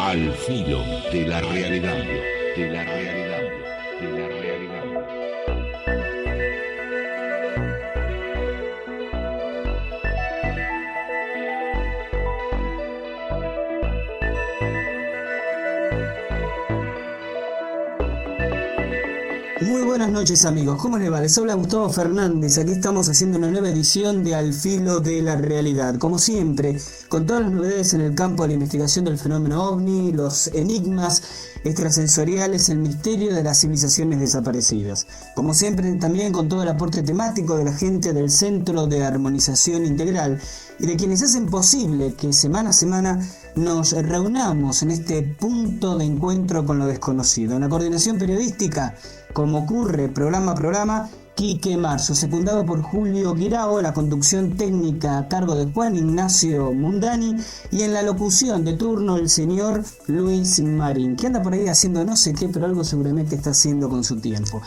Al filo de la realidad, de la realidad, de la realidad. Muy buenas noches amigos, ¿cómo les va? Les habla Gustavo Fernández, aquí estamos haciendo una nueva edición de Al filo de la realidad, como siempre, con todas las novedades en el campo de la investigación del fenómeno OVNI, los enigmas extrasensoriales, el misterio de las civilizaciones desaparecidas. Como siempre también con todo el aporte temático de la gente del Centro de Armonización Integral y de quienes hacen posible que semana a semana nos reunamos en este punto de encuentro con lo desconocido. En la coordinación periodística, como ocurre programa a programa, Quique Marzo, secundado por Julio Guirao, la conducción técnica a cargo de Juan Ignacio Mundani y en la locución de turno el señor Luis Marín, que anda por ahí haciendo no sé qué, pero algo seguramente está haciendo con su tiempo.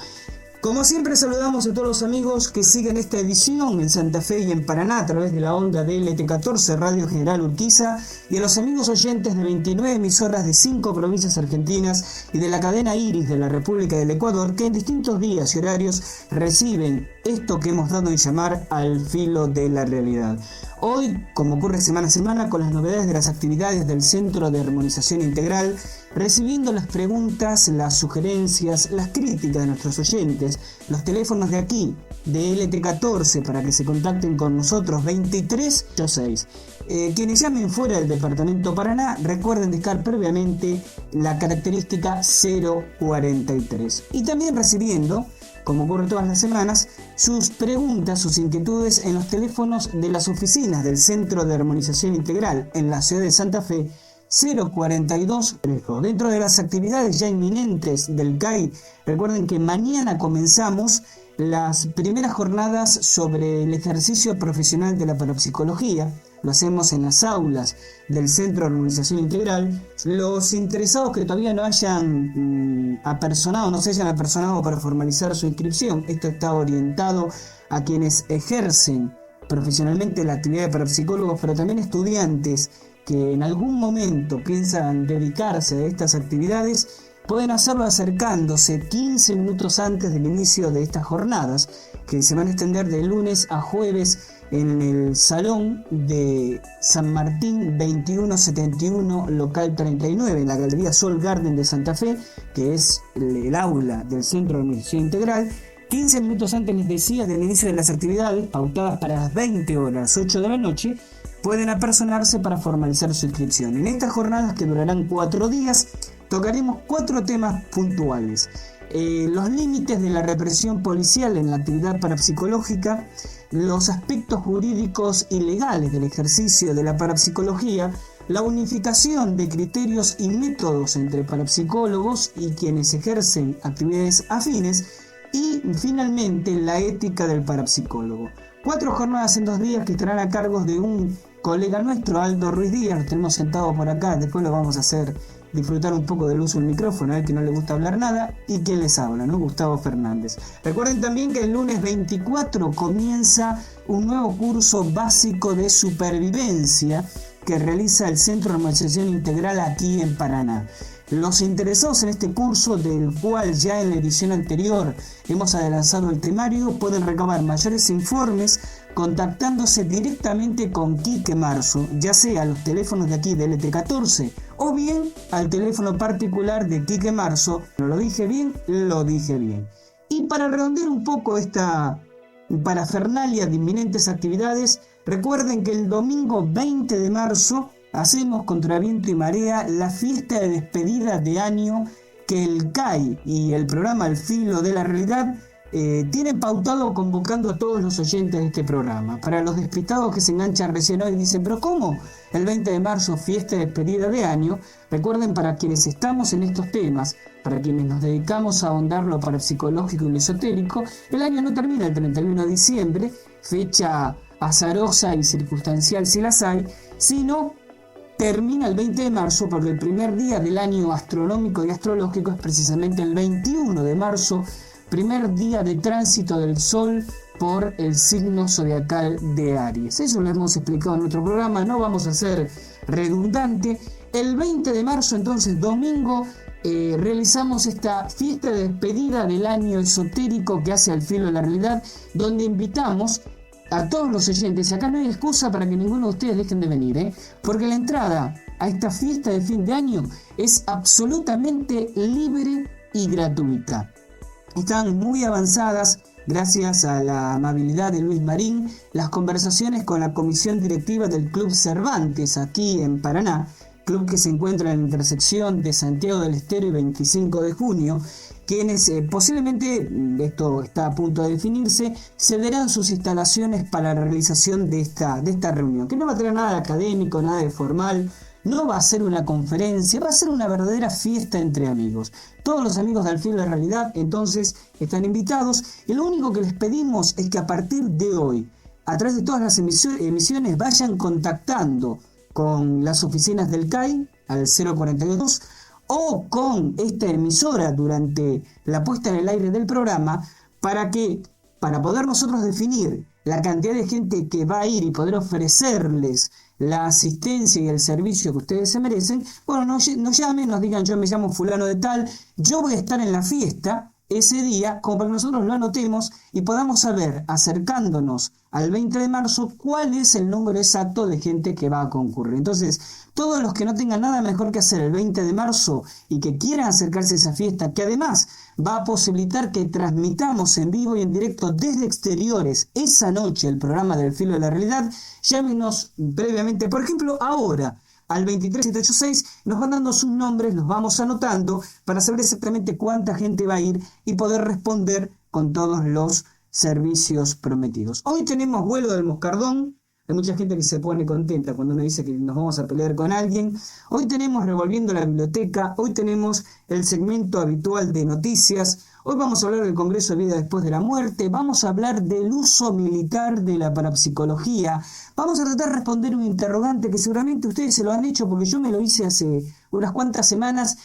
Como siempre saludamos a todos los amigos que siguen esta edición en Santa Fe y en Paraná a través de la onda de LT14 Radio General Urquiza y a los amigos oyentes de 29 emisoras de 5 provincias argentinas y de la cadena Iris de la República del Ecuador que en distintos días y horarios reciben esto que hemos dado en llamar Al filo de la realidad. Hoy, como ocurre semana a semana, con las novedades de las actividades del Centro de Armonización Integral, recibiendo las preguntas, las sugerencias, las críticas de nuestros oyentes, los teléfonos de aquí, de LT14, para que se contacten con nosotros, 2386. Quienes llamen fuera del departamento Paraná, recuerden dejar previamente la característica 043. Y también recibiendo, como ocurre todas las semanas, sus preguntas, sus inquietudes en los teléfonos de las oficinas del Centro de Armonización Integral en la ciudad de Santa Fe, 042. Dentro de las actividades ya inminentes del CAI, recuerden que mañana comenzamos las primeras jornadas sobre el ejercicio profesional de la parapsicología. Lo hacemos en las aulas del Centro de Armonización Integral. Los interesados que todavía no se hayan apersonado para formalizar su inscripción, esto está orientado a quienes ejercen profesionalmente la actividad de parapsicólogos, pero también estudiantes que en algún momento piensan dedicarse a estas actividades, pueden hacerlo acercándose 15 minutos antes del inicio de estas jornadas, que se van a extender de lunes a jueves en el Salón de San Martín 2171, local 39, en la Galería Sol Garden de Santa Fe, que es el aula del Centro de Armonización Integral. 15 minutos antes, les decía, del inicio de las actividades, pautadas para las 20 horas, 8 de la noche, pueden apersonarse para formalizar su inscripción. En estas jornadas, que durarán 4 días, tocaremos 4 temas puntuales. Los límites de la represión policial en la actividad parapsicológica, los aspectos jurídicos y legales del ejercicio de la parapsicología, la unificación de criterios y métodos entre parapsicólogos y quienes ejercen actividades afines, y finalmente la ética del parapsicólogo. 4 jornadas en 2 días que estarán a cargo de un colega nuestro, Aldo Ruiz Díaz. Lo tenemos sentado por acá, después lo vamos a hacer disfrutar un poco del uso del micrófono, a él que no le gusta hablar nada, y quien les habla, ¿no? Gustavo Fernández. Recuerden también que el lunes 24 comienza un nuevo curso básico de supervivencia que realiza el Centro de Armonización Integral aquí en Paraná. Los interesados en este curso, del cual ya en la edición anterior hemos adelantado el temario, pueden recabar mayores informes contactándose directamente con Quique Marzo, ya sea a los teléfonos de aquí de LT14 o bien al teléfono particular de Quique Marzo. ¿No lo dije bien? Lo dije bien. Y para redondear un poco esta parafernalia de inminentes actividades, recuerden que el domingo 20 de marzo hacemos contra viento y marea la fiesta de despedida de año que el CAI y el programa Al filo de la realidad tienen pautado, convocando a todos los oyentes de este programa. Para los despistados que se enganchan recién hoy y dicen, ¿pero cómo? El 20 de marzo, fiesta de despedida de año. Recuerden, para quienes estamos en estos temas, para quienes nos dedicamos a ahondar lo parapsicológico y lo esotérico, el año no termina el 31 de diciembre, fecha azarosa y circunstancial si las hay, sino termina el 20 de marzo, porque el primer día del año astronómico y astrológico es precisamente el 21 de marzo, primer día de tránsito del Sol por el signo zodiacal de Aries. Eso lo hemos explicado en otro programa, no vamos a ser redundante. El 20 de marzo, entonces, domingo, realizamos esta fiesta de despedida del año esotérico que hace Al Filo de la Realidad, donde invitamos a todos los oyentes. Acá no hay excusa para que ninguno de ustedes dejen de venir, porque la entrada a esta fiesta de fin de año es absolutamente libre y gratuita. Están muy avanzadas, gracias a la amabilidad de Luis Marín, las conversaciones con la comisión directiva del Club Cervantes aquí en Paraná, club que se encuentra en la intersección de Santiago del Estero y 25 de junio, quienes posiblemente, esto está a punto de definirse, cederán sus instalaciones para la realización de esta reunión, que no va a tener nada de académico, nada de formal, no va a ser una conferencia, va a ser una verdadera fiesta entre amigos. Todos los amigos de Al Filo de la Realidad entonces están invitados, y lo único que les pedimos es que a partir de hoy, a través de todas las emisiones, vayan contactando con las oficinas del CAI al 042 o con esta emisora durante la puesta en el aire del programa para poder nosotros definir la cantidad de gente que va a ir y poder ofrecerles la asistencia y el servicio que ustedes se merecen. Bueno, nos llamen, nos digan: yo me llamo fulano de tal, yo voy a estar en la fiesta ese día, como para que nosotros lo anotemos y podamos saber, acercándonos al 20 de marzo, cuál es el número exacto de gente que va a concurrir. Entonces, todos los que no tengan nada mejor que hacer el 20 de marzo y que quieran acercarse a esa fiesta, que además va a posibilitar que transmitamos en vivo y en directo desde exteriores esa noche el programa del Filo de la Realidad, llámenos previamente, por ejemplo, ahora, al 23786, nos van dando sus nombres, los vamos anotando para saber exactamente cuánta gente va a ir y poder responder con todos los servicios prometidos. Hoy tenemos vuelo del Moscardón. Hay mucha gente que se pone contenta cuando uno dice que nos vamos a pelear con alguien. Hoy tenemos Revolviendo la Biblioteca. Hoy tenemos el segmento habitual de noticias. Hoy vamos a hablar del Congreso de Vida Después de la Muerte. Vamos a hablar del uso militar de la parapsicología. Vamos a tratar de responder un interrogante que seguramente ustedes se lo han hecho, porque yo me lo hice hace unas cuantas semanas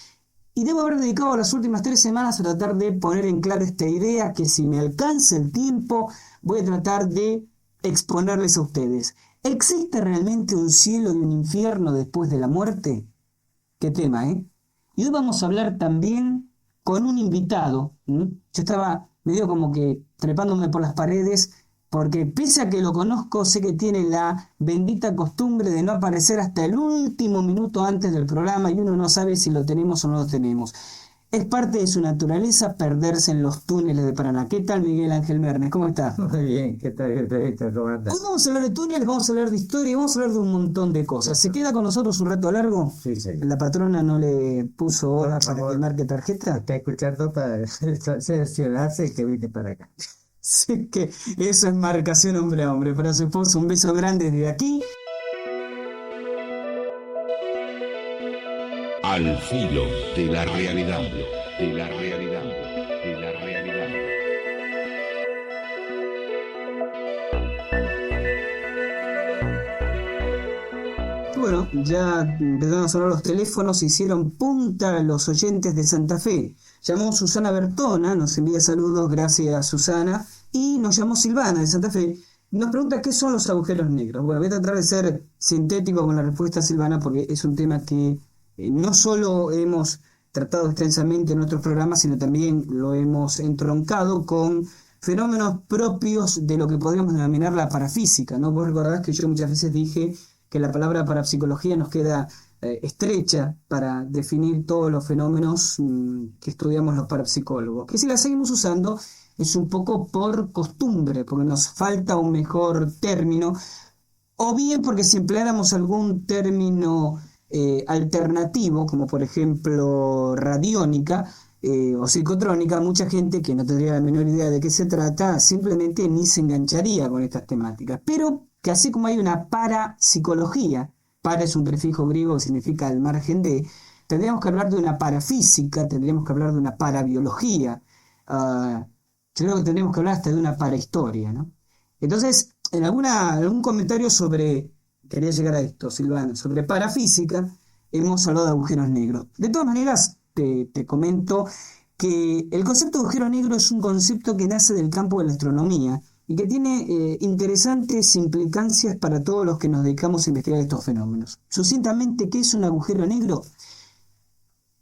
y debo haber dedicado las últimas 3 semanas a tratar de poner en claro esta idea que, si me alcanza el tiempo, voy a tratar de exponerles a ustedes. ¿Existe realmente un cielo y un infierno después de la muerte? Qué tema, ¿eh? Y hoy vamos a hablar también con un invitado. Yo estaba medio como que trepándome por las paredes, porque pese a que lo conozco, sé que tiene la bendita costumbre de no aparecer hasta el último minuto antes del programa, y uno no sabe si lo tenemos o no lo tenemos. Es parte de su naturaleza perderse en los túneles de Paraná. ¿Qué tal, Miguel Ángel Mernes? ¿Cómo estás? Muy bien, ¿qué tal, Víctor? ¿Cómo andas? Hoy vamos a hablar de túneles, vamos a hablar de historia y vamos a hablar de un montón de cosas. ¿Se queda con nosotros un rato largo? Sí, sí. ¿La patrona no le puso hora para que marque tarjeta? Está escuchando para cerciorarse que vine para acá. Sí, que eso es marcación hombre a hombre. Para su esposo, un beso grande desde aquí. Al filo de la realidad, de la realidad, de la realidad. Bueno, ya empezaron a sonar los teléfonos, hicieron punta los oyentes de Santa Fe. Llamó Susana Bertona, nos envía saludos, gracias Susana, y nos llamó Silvana de Santa Fe. Nos pregunta qué son los agujeros negros. Bueno, voy a tratar de ser sintético con la respuesta, Silvana, porque es un tema que no solo hemos tratado extensamente en nuestros programas, sino también lo hemos entroncado con fenómenos propios de lo que podríamos denominar la parafísica, ¿no? Vos recordás que yo muchas veces dije que la palabra parapsicología nos queda estrecha para definir todos los fenómenos que estudiamos los parapsicólogos, que si la seguimos usando es un poco por costumbre, porque nos falta un mejor término, o bien porque si empleáramos algún término alternativo, como por ejemplo radiónica o psicotrónica, mucha gente que no tendría la menor idea de qué se trata simplemente ni se engancharía con estas temáticas. Pero que así como hay una parapsicología, para es un prefijo griego que significa al margen de, tendríamos que hablar de una parafísica, tendríamos que hablar de una parabiología, yo creo que tendríamos que hablar hasta de una parahistoria, ¿no? Entonces, en algún comentario sobre, quería llegar a esto, Silvana, sobre parafísica, hemos hablado de agujeros negros. De todas maneras, te comento que el concepto de agujero negro es un concepto que nace del campo de la astronomía, y que tiene interesantes implicancias para todos los que nos dedicamos a investigar estos fenómenos. Sucintamente, ¿qué es un agujero negro?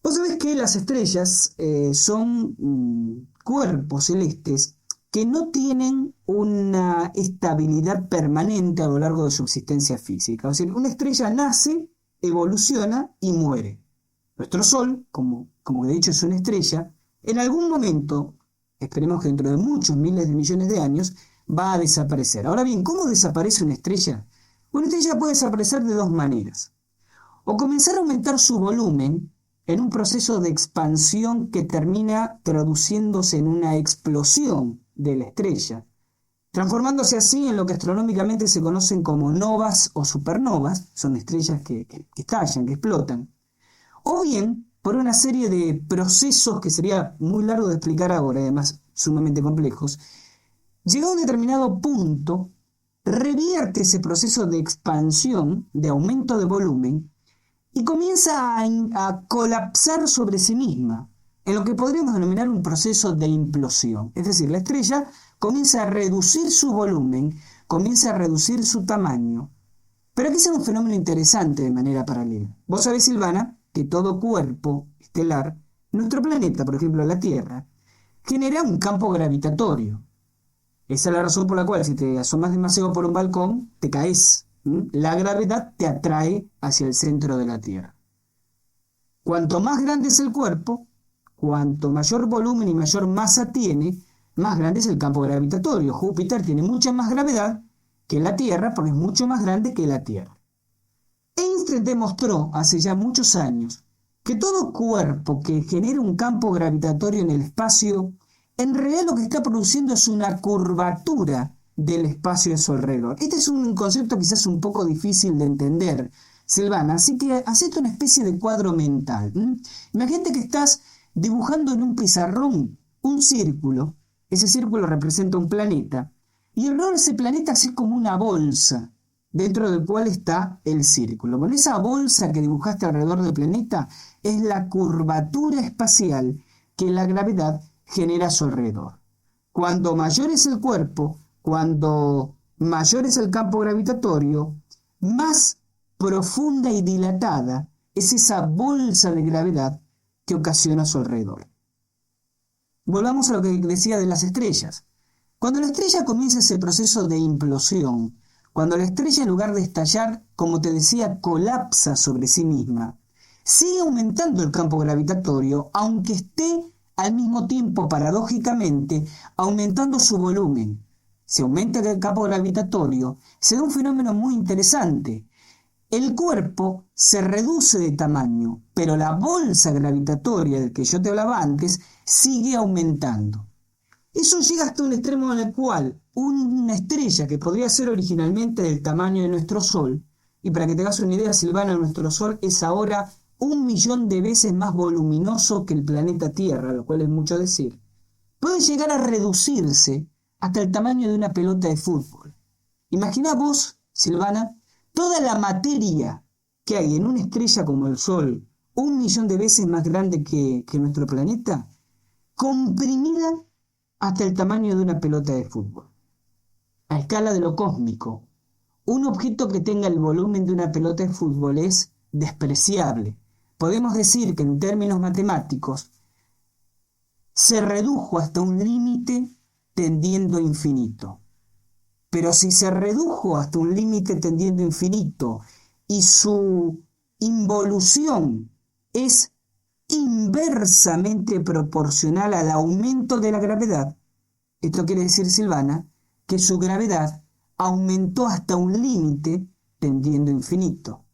Vos sabés que las estrellas son cuerpos celestes que no tienen una estabilidad permanente a lo largo de su existencia física. O sea, una estrella nace, evoluciona y muere. Nuestro Sol, como de hecho es una estrella, en algún momento, esperemos que dentro de muchos miles de millones de años, va a desaparecer. Ahora bien, ¿cómo desaparece una estrella? Una estrella puede desaparecer de dos maneras. O comenzar a aumentar su volumen en un proceso de expansión que termina traduciéndose en una explosión de la estrella, transformándose así en lo que astronómicamente se conocen como novas o supernovas, son estrellas que estallan, que explotan, o bien por una serie de procesos que sería muy largo de explicar ahora, además sumamente complejos. Llegado a un determinado punto, revierte ese proceso de expansión, de aumento de volumen, y comienza a colapsar sobre sí misma, en lo que podríamos denominar un proceso de implosión. Es decir, la estrella comienza a reducir su volumen, comienza a reducir su tamaño. Pero aquí se da un fenómeno interesante de manera paralela. Vos sabés, Silvana, que todo cuerpo estelar, nuestro planeta, por ejemplo la Tierra, genera un campo gravitatorio. Esa es la razón por la cual si te asomas demasiado por un balcón, te caes. La gravedad te atrae hacia el centro de la Tierra. Cuanto más grande es el cuerpo, cuanto mayor volumen y mayor masa tiene, más grande es el campo gravitatorio. Júpiter tiene mucha más gravedad que la Tierra porque es mucho más grande que la Tierra. Einstein demostró hace ya muchos años que todo cuerpo que genera un campo gravitatorio en el espacio, en realidad lo que está produciendo es una curvatura del espacio a su alrededor. Este es un concepto quizás un poco difícil de entender, Silvana, así que hacete una especie de cuadro mental. Imagínate que estás dibujando en un pizarrón un círculo, ese círculo representa un planeta, y alrededor de ese planeta es como una bolsa, dentro del cual está el círculo. Bueno, esa bolsa que dibujaste alrededor del planeta es la curvatura espacial que la gravedad genera a su alrededor. Cuando mayor es el cuerpo, cuando mayor es el campo gravitatorio, más profunda y dilatada es esa bolsa de gravedad que ocasiona a su alrededor. Volvamos a lo que decía de las estrellas. Cuando la estrella comienza ese proceso de implosión, cuando la estrella en lugar de estallar, como te decía, colapsa sobre sí misma, sigue aumentando el campo gravitatorio, aunque esté al mismo tiempo, paradójicamente, aumentando su volumen. Si aumenta el campo gravitatorio, se da un fenómeno muy interesante. El cuerpo se reduce de tamaño, pero la bolsa gravitatoria del que yo te hablaba antes sigue aumentando. Eso llega hasta un extremo en el cual una estrella que podría ser originalmente del tamaño de nuestro Sol, y para que te hagas una idea, Silvana, nuestro Sol es ahora 1.000.000 de veces más voluminoso que el planeta Tierra, lo cual es mucho decir, puede llegar a reducirse hasta el tamaño de una pelota de fútbol. Imagina vos, Silvana, toda la materia que hay en una estrella como el Sol, 1.000.000 de veces más grande que nuestro planeta, comprimida hasta el tamaño de una pelota de fútbol. A escala de lo cósmico, un objeto que tenga el volumen de una pelota de fútbol es despreciable. Podemos decir que en términos matemáticos se redujo hasta un límite tendiendo a infinito. Pero si se redujo hasta un límite tendiendo a infinito y su involución es inversamente proporcional al aumento de la gravedad, esto quiere decir, Silvana, que su gravedad aumentó hasta un límite tendiendo a infinito.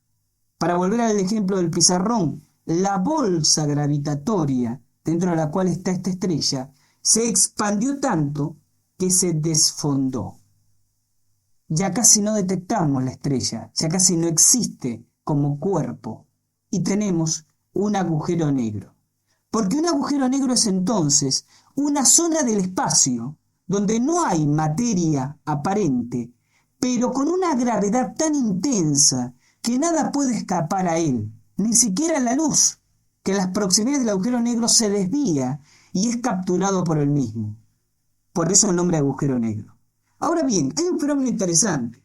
Para volver al ejemplo del pizarrón, la bolsa gravitatoria dentro de la cual está esta estrella se expandió tanto que se desfondó. Ya casi no detectamos la estrella, ya casi no existe como cuerpo y tenemos un agujero negro. Porque un agujero negro es entonces una zona del espacio donde no hay materia aparente, pero con una gravedad tan intensa que nada puede escapar a él, ni siquiera la luz, que en las proximidades del agujero negro se desvía y es capturado por él mismo. Por eso el nombre agujero negro. Ahora bien, hay un fenómeno interesante.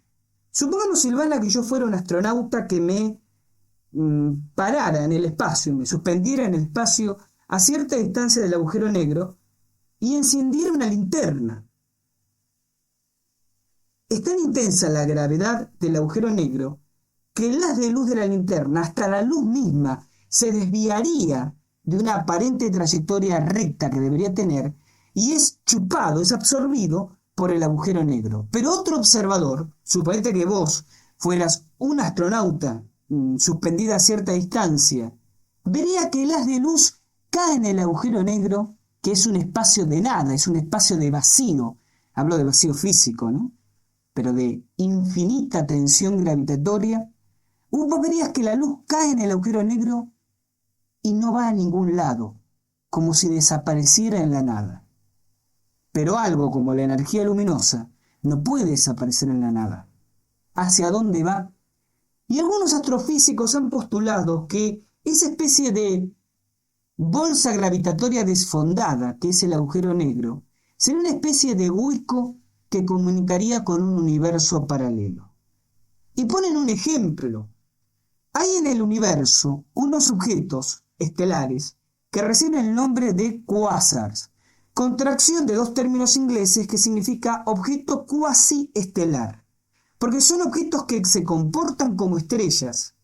Supongamos, Silvana, que yo fuera un astronauta que me parara en el espacio, me suspendiera en el espacio a cierta distancia del agujero negro y encendiera una linterna. Es tan intensa la gravedad del agujero negro que el haz de luz de la linterna, hasta la luz misma, se desviaría de una aparente trayectoria recta que debería tener y es chupado, es absorbido por el agujero negro. Pero otro observador, suponete que vos fueras un astronauta suspendida a cierta distancia, vería que el haz de luz cae en el agujero negro, que es un espacio de nada, es un espacio de vacío. Hablo de vacío físico, ¿no? Pero de infinita tensión gravitatoria. Vos verías que la luz cae en el agujero negro y no va a ningún lado, como si desapareciera en la nada. Pero algo como la energía luminosa no puede desaparecer en la nada. ¿Hacia dónde va? Y algunos astrofísicos han postulado que esa especie de bolsa gravitatoria desfondada, que es el agujero negro, sería una especie de hueco que comunicaría con un universo paralelo. Y ponen un ejemplo. Hay en el universo unos objetos estelares que reciben el nombre de quasars, contracción de dos términos ingleses que significa objeto cuasi estelar, porque son objetos que se comportan como estrellas,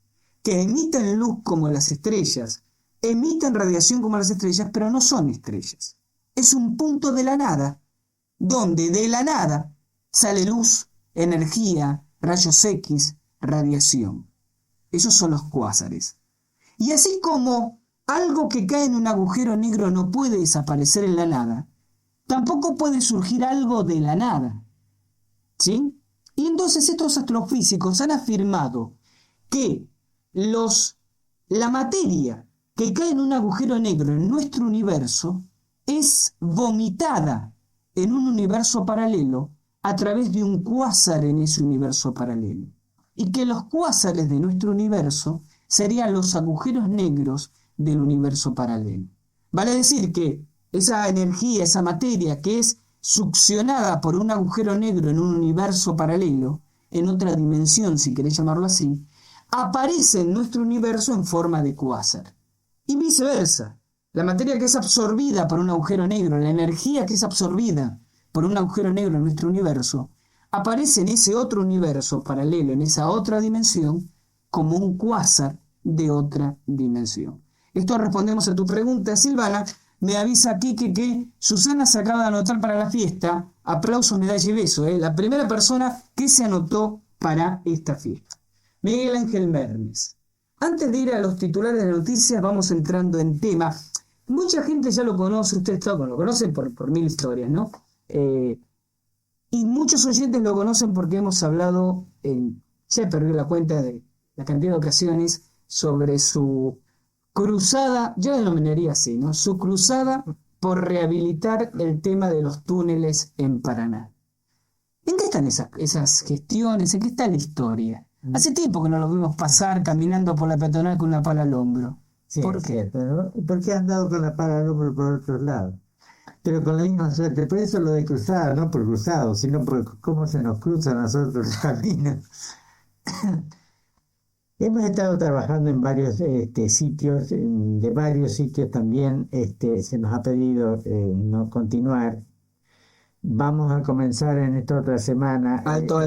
que emiten luz como las estrellas, emiten radiación como las estrellas, pero no son estrellas. Es un punto de la nada, donde de la nada sale luz, energía, rayos X, radiación. Esos son los cuásares. Y así como algo que cae en un agujero negro no puede desaparecer en la nada, tampoco puede surgir algo de la nada. ¿Sí? Y entonces estos astrofísicos han afirmado que la materia que cae en un agujero negro en nuestro universo es vomitada en un universo paralelo a través de un cuásar en ese universo paralelo. Y que los cuásares de nuestro universo serían los agujeros negros del universo paralelo. Vale decir que esa energía, esa materia que es succionada por un agujero negro en un universo paralelo, en otra dimensión, si querés llamarlo así, aparece en nuestro universo en forma de cuásar. Y viceversa. La materia que es absorbida por un agujero negro, la energía que es absorbida por un agujero negro en nuestro universo, aparece en ese otro universo paralelo, en esa otra dimensión, como un cuásar de otra dimensión. Esto respondemos a tu pregunta, Silvana. Me avisa aquí que Susana se acaba de anotar para la fiesta. Aplausos, medalla y beso. La primera persona que se anotó para esta fiesta. Miguel Ángel Mernes. Antes de ir a los titulares de noticias, vamos entrando en tema. Mucha gente ya lo conoce, ustedes todos lo conocen por mil historias, ¿no? Y muchos oyentes lo conocen porque hemos hablado, ya perdí la cuenta de la cantidad de ocasiones, sobre su cruzada, yo la denominaría así, ¿no? Su cruzada por rehabilitar el tema de los túneles en Paraná. ¿En qué están esas gestiones? ¿En qué está la historia? Hace tiempo que no lo vimos pasar caminando por la peatonal con una pala al hombro. Sí, ¿Por es qué? cierto, ¿no? Porque han dado con la pala al hombro por otros lados. Pero con la misma suerte. Por eso lo de cruzada, no por cruzado, sino por cómo se nos cruzan a nosotros los caminos. Hemos estado trabajando en varios sitios, de varios sitios también se nos ha pedido no continuar. Vamos a comenzar en esta otra semana. Alto,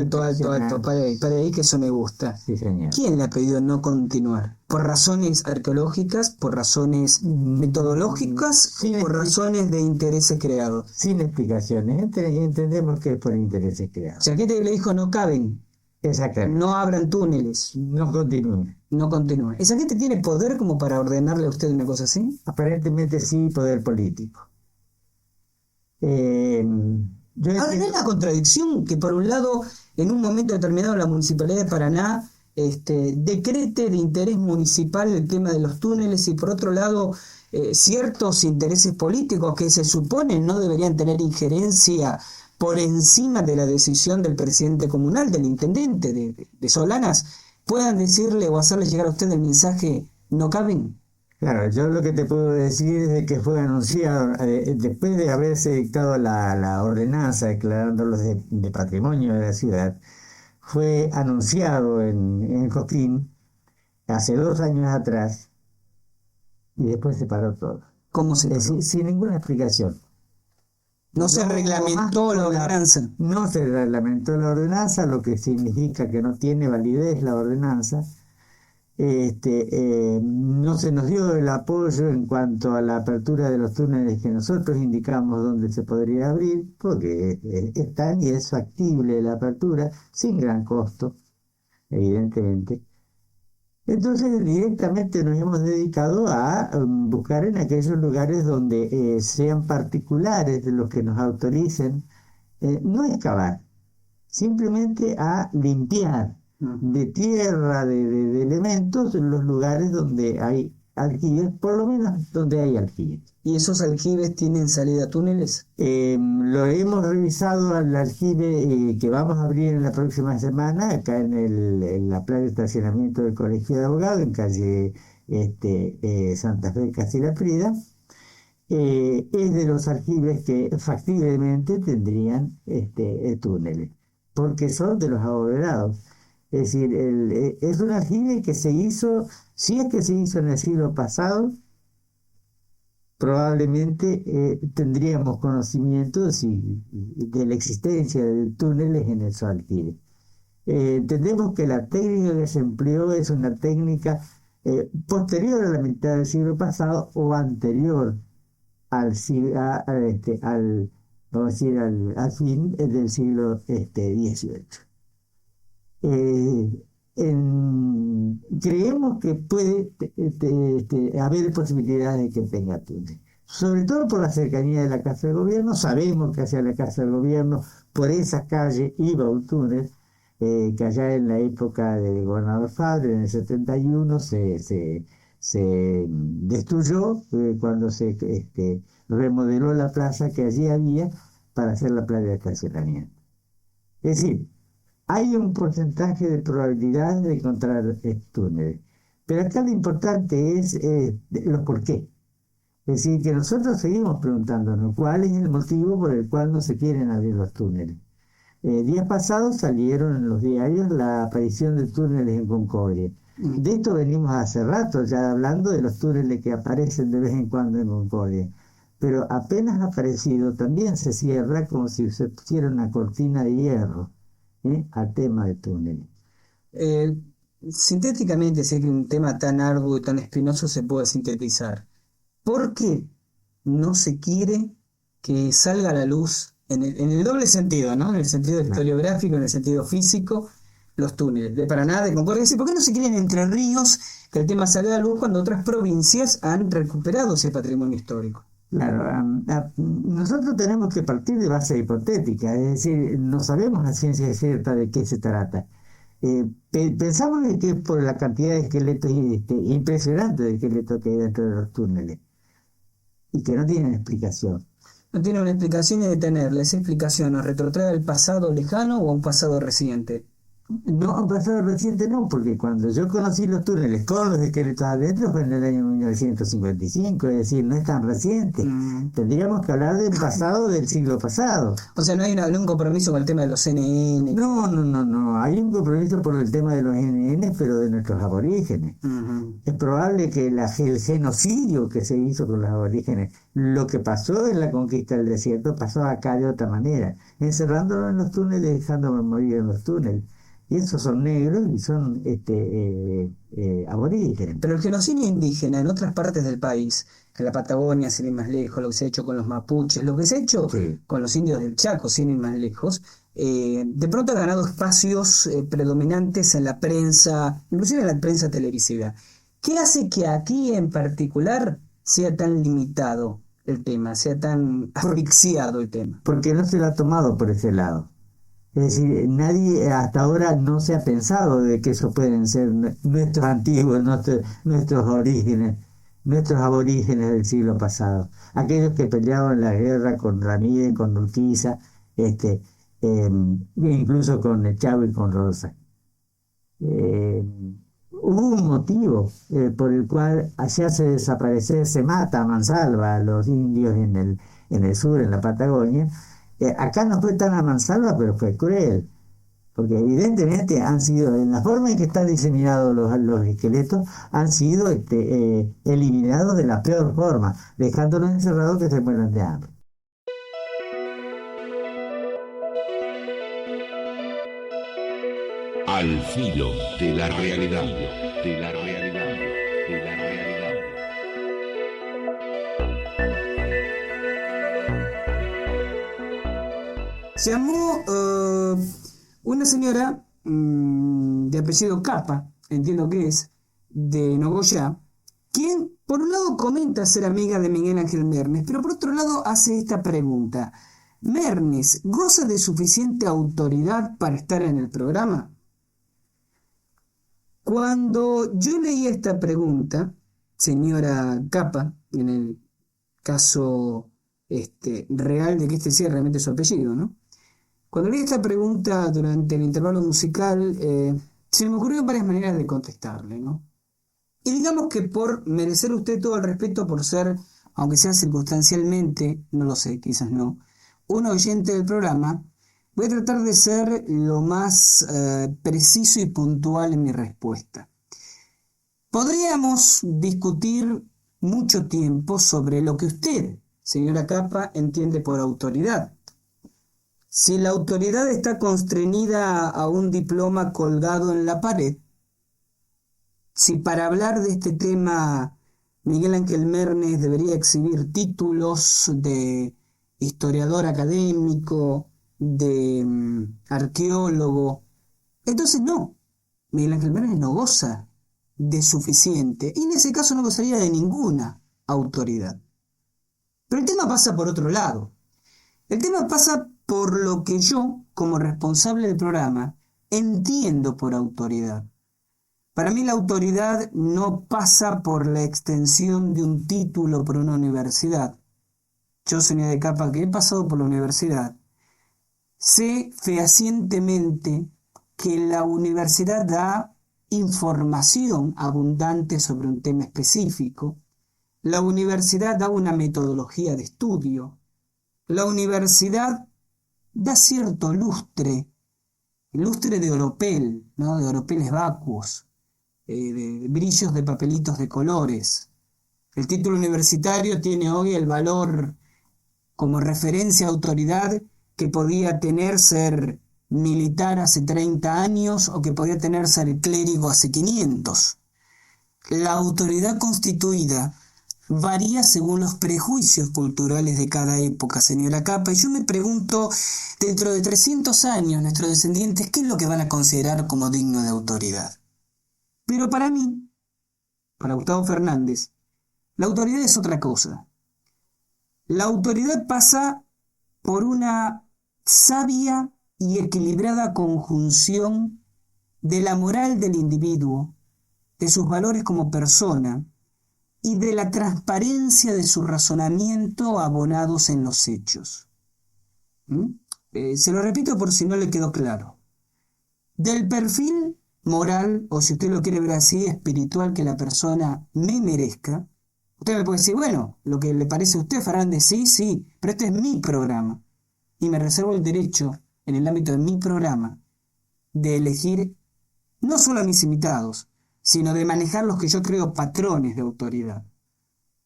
para ahí que eso me gusta. Sí, señor. ¿Quién le ha pedido no continuar? ¿Por razones arqueológicas? ¿Por razones metodológicas? ¿Por razones de intereses creados? Sin explicaciones. Entendemos que es por intereses O creados. sea, gente que le dijo no caben, Exactamente. no abran túneles, No continúen. no continúen. ¿Esa gente tiene poder como para ordenarle a usted una cosa así? Aparentemente sí, poder político. Ahora, ¿no es la contradicción que por un lado, en un momento determinado, la Municipalidad de Paraná decrete de interés municipal el tema de los túneles y por otro lado ciertos intereses políticos que se supone no deberían tener injerencia por encima de la decisión del presidente comunal, del intendente de Solanas, puedan decirle o hacerle llegar a usted el mensaje no caben? Claro, yo lo que te puedo decir es de que fue anunciado, después de haberse dictado la ordenanza declarándolos de patrimonio de la ciudad, fue anunciado en Coquín hace 2 años atrás y después se paró todo. ¿Cómo se Es paró? decir, sin ninguna explicación. No se reglamentó la ordenanza. No se reglamentó la ordenanza, lo que significa que no tiene validez la ordenanza. No se nos dio el apoyo en cuanto a la apertura de los túneles que nosotros indicamos dónde se podría abrir, porque están y es factible la apertura sin gran costo, evidentemente. Entonces directamente nos hemos dedicado a buscar en aquellos lugares donde sean particulares de los que nos autoricen, no excavar, simplemente a limpiar de tierra, de elementos, en los lugares donde hay aljibes, por lo menos donde hay aljibes. ¿Y esos aljibes tienen salida a túneles? Lo hemos revisado al aljibe que vamos a abrir en la próxima semana, acá en la playa de estacionamiento del Colegio de Abogados, en calle Santa Fe, Castilla Frida. Es de los aljibes que factiblemente tendrían túneles, porque son de los abovedados. Es decir, es un aljibe que se hizo, si es que se hizo en el siglo pasado, probablemente tendríamos conocimiento de la existencia de túneles en esos aljibes. Entendemos que la técnica que se empleó es una técnica posterior a la mitad del siglo pasado o anterior al fin del siglo XVIII. Creemos que puede haber posibilidades de que tenga túnel, sobre todo por la cercanía de la Casa de Gobierno. Sabemos que hacia la Casa del Gobierno, por esa calle, iba un túnel, que allá en la época del gobernador Fabres, en el 71, se destruyó cuando se remodeló la plaza que allí había para hacer la playa de estacionamiento. Es decir, hay un porcentaje de probabilidad de encontrar túneles, pero acá lo importante es los por qué. Es decir, que nosotros seguimos preguntándonos cuál es el motivo por el cual no se quieren abrir los túneles. Días pasados salieron en los diarios la aparición de túneles en Concordia. De esto venimos hace rato ya hablando de los túneles que aparecen de vez en cuando en Concordia. Pero apenas aparecido también se cierra como si se pusiera una cortina de hierro al tema de túneles. Sintéticamente, si es que un tema tan arduo y tan espinoso se puede sintetizar, ¿por qué no se quiere que salga a la luz, en el doble sentido, ¿no? En el sentido historiográfico, en el sentido físico, los túneles de Paraná, de Concordia? ¿Por qué no se quieren Entre Ríos que el tema salga a la luz cuando otras provincias han recuperado ese patrimonio histórico? Claro, nosotros tenemos que partir de base hipotética, es decir, no sabemos a ciencia cierta de qué se trata. Pensamos que por la cantidad de esqueletos impresionante de esqueletos que hay dentro de los túneles y que no tienen explicación. No tiene una explicación, y de tenerla esa explicación nos retrotrae al pasado lejano o a un pasado reciente. No, un pasado reciente no, porque cuando yo conocí los túneles con los esqueletos adentro fue en el año 1955, es decir, no es tan reciente. Tendríamos que hablar del pasado del siglo pasado. O sea, no hay un compromiso con el tema de los CNN. No, hay un compromiso por el tema de los NN, pero de nuestros aborígenes. Es probable que el genocidio que se hizo con los aborígenes, lo que pasó en la conquista del desierto, pasó acá de otra manera, encerrándolos en los túneles, dejándolos morir en los túneles. Y esos son negros y son aborígenes. Pero el genocidio indígena en otras partes del país, en la Patagonia, sin ir más lejos, lo que se ha hecho con los mapuches, lo que se ha hecho con los indios del Chaco, sin ir más lejos, de pronto ha ganado espacios predominantes en la prensa, inclusive en la prensa televisiva. ¿Qué hace que aquí en particular sea tan limitado el tema, sea tan asfixiado el tema? Porque no se lo ha tomado por ese lado. Es decir, nadie hasta ahora no se ha pensado de que eso pueden ser nuestros antiguos, nuestros orígenes, nuestros aborígenes del siglo pasado. Aquellos que peleaban la guerra con Ramírez, con Urquiza, incluso con Chávez y con Rosa. hubo un motivo por el cual allá se desaparece, se mata a mansalva a los indios en el sur, en la Patagonia. Acá no fue tan a mansalva, pero fue cruel, porque evidentemente han sido, en la forma en que están diseminados los esqueletos, han sido eliminados de la peor forma, dejándolos encerrados que se mueran de hambre. Al filo de la realidad, de la realidad, de la realidad. Llamó una señora de apellido Capa, entiendo que es, de Nogoyá, quien por un lado comenta ser amiga de Miguel Ángel Mernes, pero por otro lado hace esta pregunta: ¿Mernes goza de suficiente autoridad para estar en el programa? Cuando yo leí esta pregunta, señora Capa, en el caso real de que este sea realmente su apellido, ¿no? Cuando leí esta pregunta durante el intervalo musical, se me ocurrieron varias maneras de contestarle, ¿no? Y digamos que por merecer usted todo el respeto por ser, aunque sea circunstancialmente, no lo sé, quizás no, un oyente del programa, voy a tratar de ser lo más preciso y puntual en mi respuesta. Podríamos discutir mucho tiempo sobre lo que usted, señora Capa, entiende por autoridad. Si la autoridad está constreñida a un diploma colgado en la pared, si para hablar de este tema Miguel Ángel Mernes debería exhibir títulos de historiador académico, de arqueólogo, entonces no, Miguel Ángel Mernes no goza de suficiente, y en ese caso no gozaría de ninguna autoridad. Pero el tema pasa por otro lado. El tema pasa por lo que yo, como responsable del programa, entiendo por autoridad. Para mí la autoridad no pasa por la extensión de un título por una universidad. Yo, señora de Capa, que he pasado por la universidad, sé fehacientemente que la universidad da información abundante sobre un tema específico. La universidad da una metodología de estudio. La universidad da cierto lustre de oropel, ¿no? De oropeles vacuos, de brillos de papelitos de colores. El título universitario tiene hoy el valor como referencia a autoridad que podía tener ser militar hace 30 años o que podía tener ser clérigo hace 500. La autoridad constituida varía según los prejuicios culturales de cada época, señora Capa, y yo me pregunto, dentro de 300 años, nuestros descendientes, ¿qué es lo que van a considerar como digno de autoridad? Pero para mí, para Gustavo Fernández, la autoridad es otra cosa. La autoridad pasa por una sabia y equilibrada conjunción de la moral del individuo, de sus valores como persona y de la transparencia de su razonamiento abonados en los hechos. Se lo repito por si no le quedó claro. Del perfil moral, o si usted lo quiere ver así, espiritual que la persona me merezca, usted me puede decir, bueno, lo que le parece a usted, Fernández, sí, pero este es mi programa. Y me reservo el derecho, en el ámbito de mi programa, de elegir no solo a mis invitados, sino de manejar los que yo creo patrones de autoridad.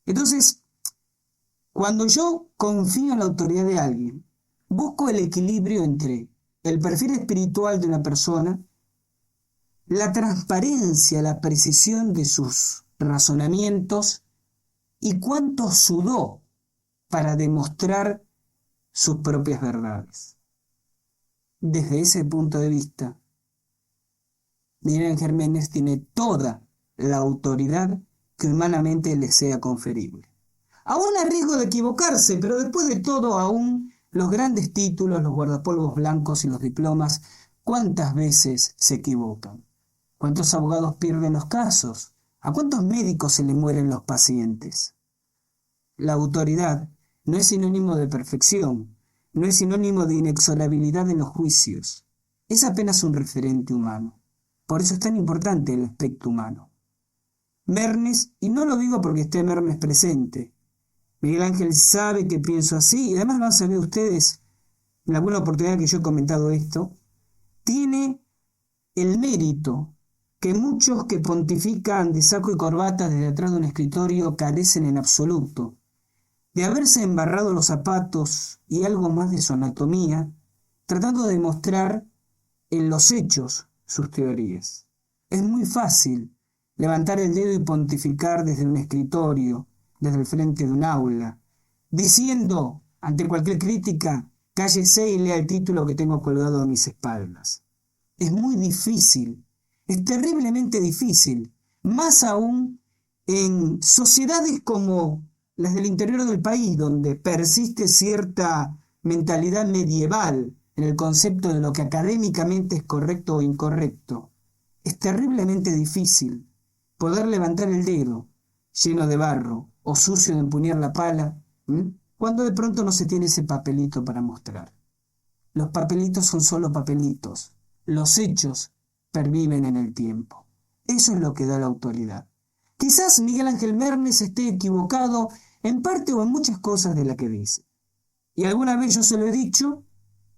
Entonces, cuando yo confío en la autoridad de alguien, busco el equilibrio entre el perfil espiritual de una persona, la transparencia, la precisión de sus razonamientos y cuánto sudó para demostrar sus propias verdades. Desde ese punto de vista, Miguel Ángel Mernes tiene toda la autoridad que humanamente le sea conferible. Aún a riesgo de equivocarse, pero después de todo, aún los grandes títulos, los guardapolvos blancos y los diplomas, ¿cuántas veces se equivocan? ¿Cuántos abogados pierden los casos? ¿A cuántos médicos se le mueren los pacientes? La autoridad no es sinónimo de perfección, no es sinónimo de inexorabilidad en los juicios. Es apenas un referente humano. Por eso es tan importante el aspecto humano. Mernes, y no lo digo porque esté Mernes presente, Miguel Ángel sabe que pienso así, y además lo han sabido ustedes en alguna oportunidad que yo he comentado esto, tiene el mérito que muchos que pontifican de saco y corbata desde atrás de un escritorio carecen en absoluto, de haberse embarrado los zapatos y algo más de su anatomía, tratando de demostrar en los hechos sus teorías. Es muy fácil levantar el dedo y pontificar desde un escritorio, desde el frente de un aula, diciendo, ante cualquier crítica, cállese y lea el título que tengo colgado a mis espaldas. Es muy difícil, es terriblemente difícil, más aún en sociedades como las del interior del país, donde persiste cierta mentalidad medieval en el concepto de lo que académicamente es correcto o incorrecto. Es terriblemente difícil poder levantar el dedo lleno de barro o sucio de empuñar la pala, cuando de pronto no se tiene ese papelito para mostrar. Los papelitos son solo papelitos. Los hechos perviven en el tiempo. Eso es lo que da la autoridad. Quizás Miguel Ángel Mernes esté equivocado en parte o en muchas cosas de la que dice. Y alguna vez yo se lo he dicho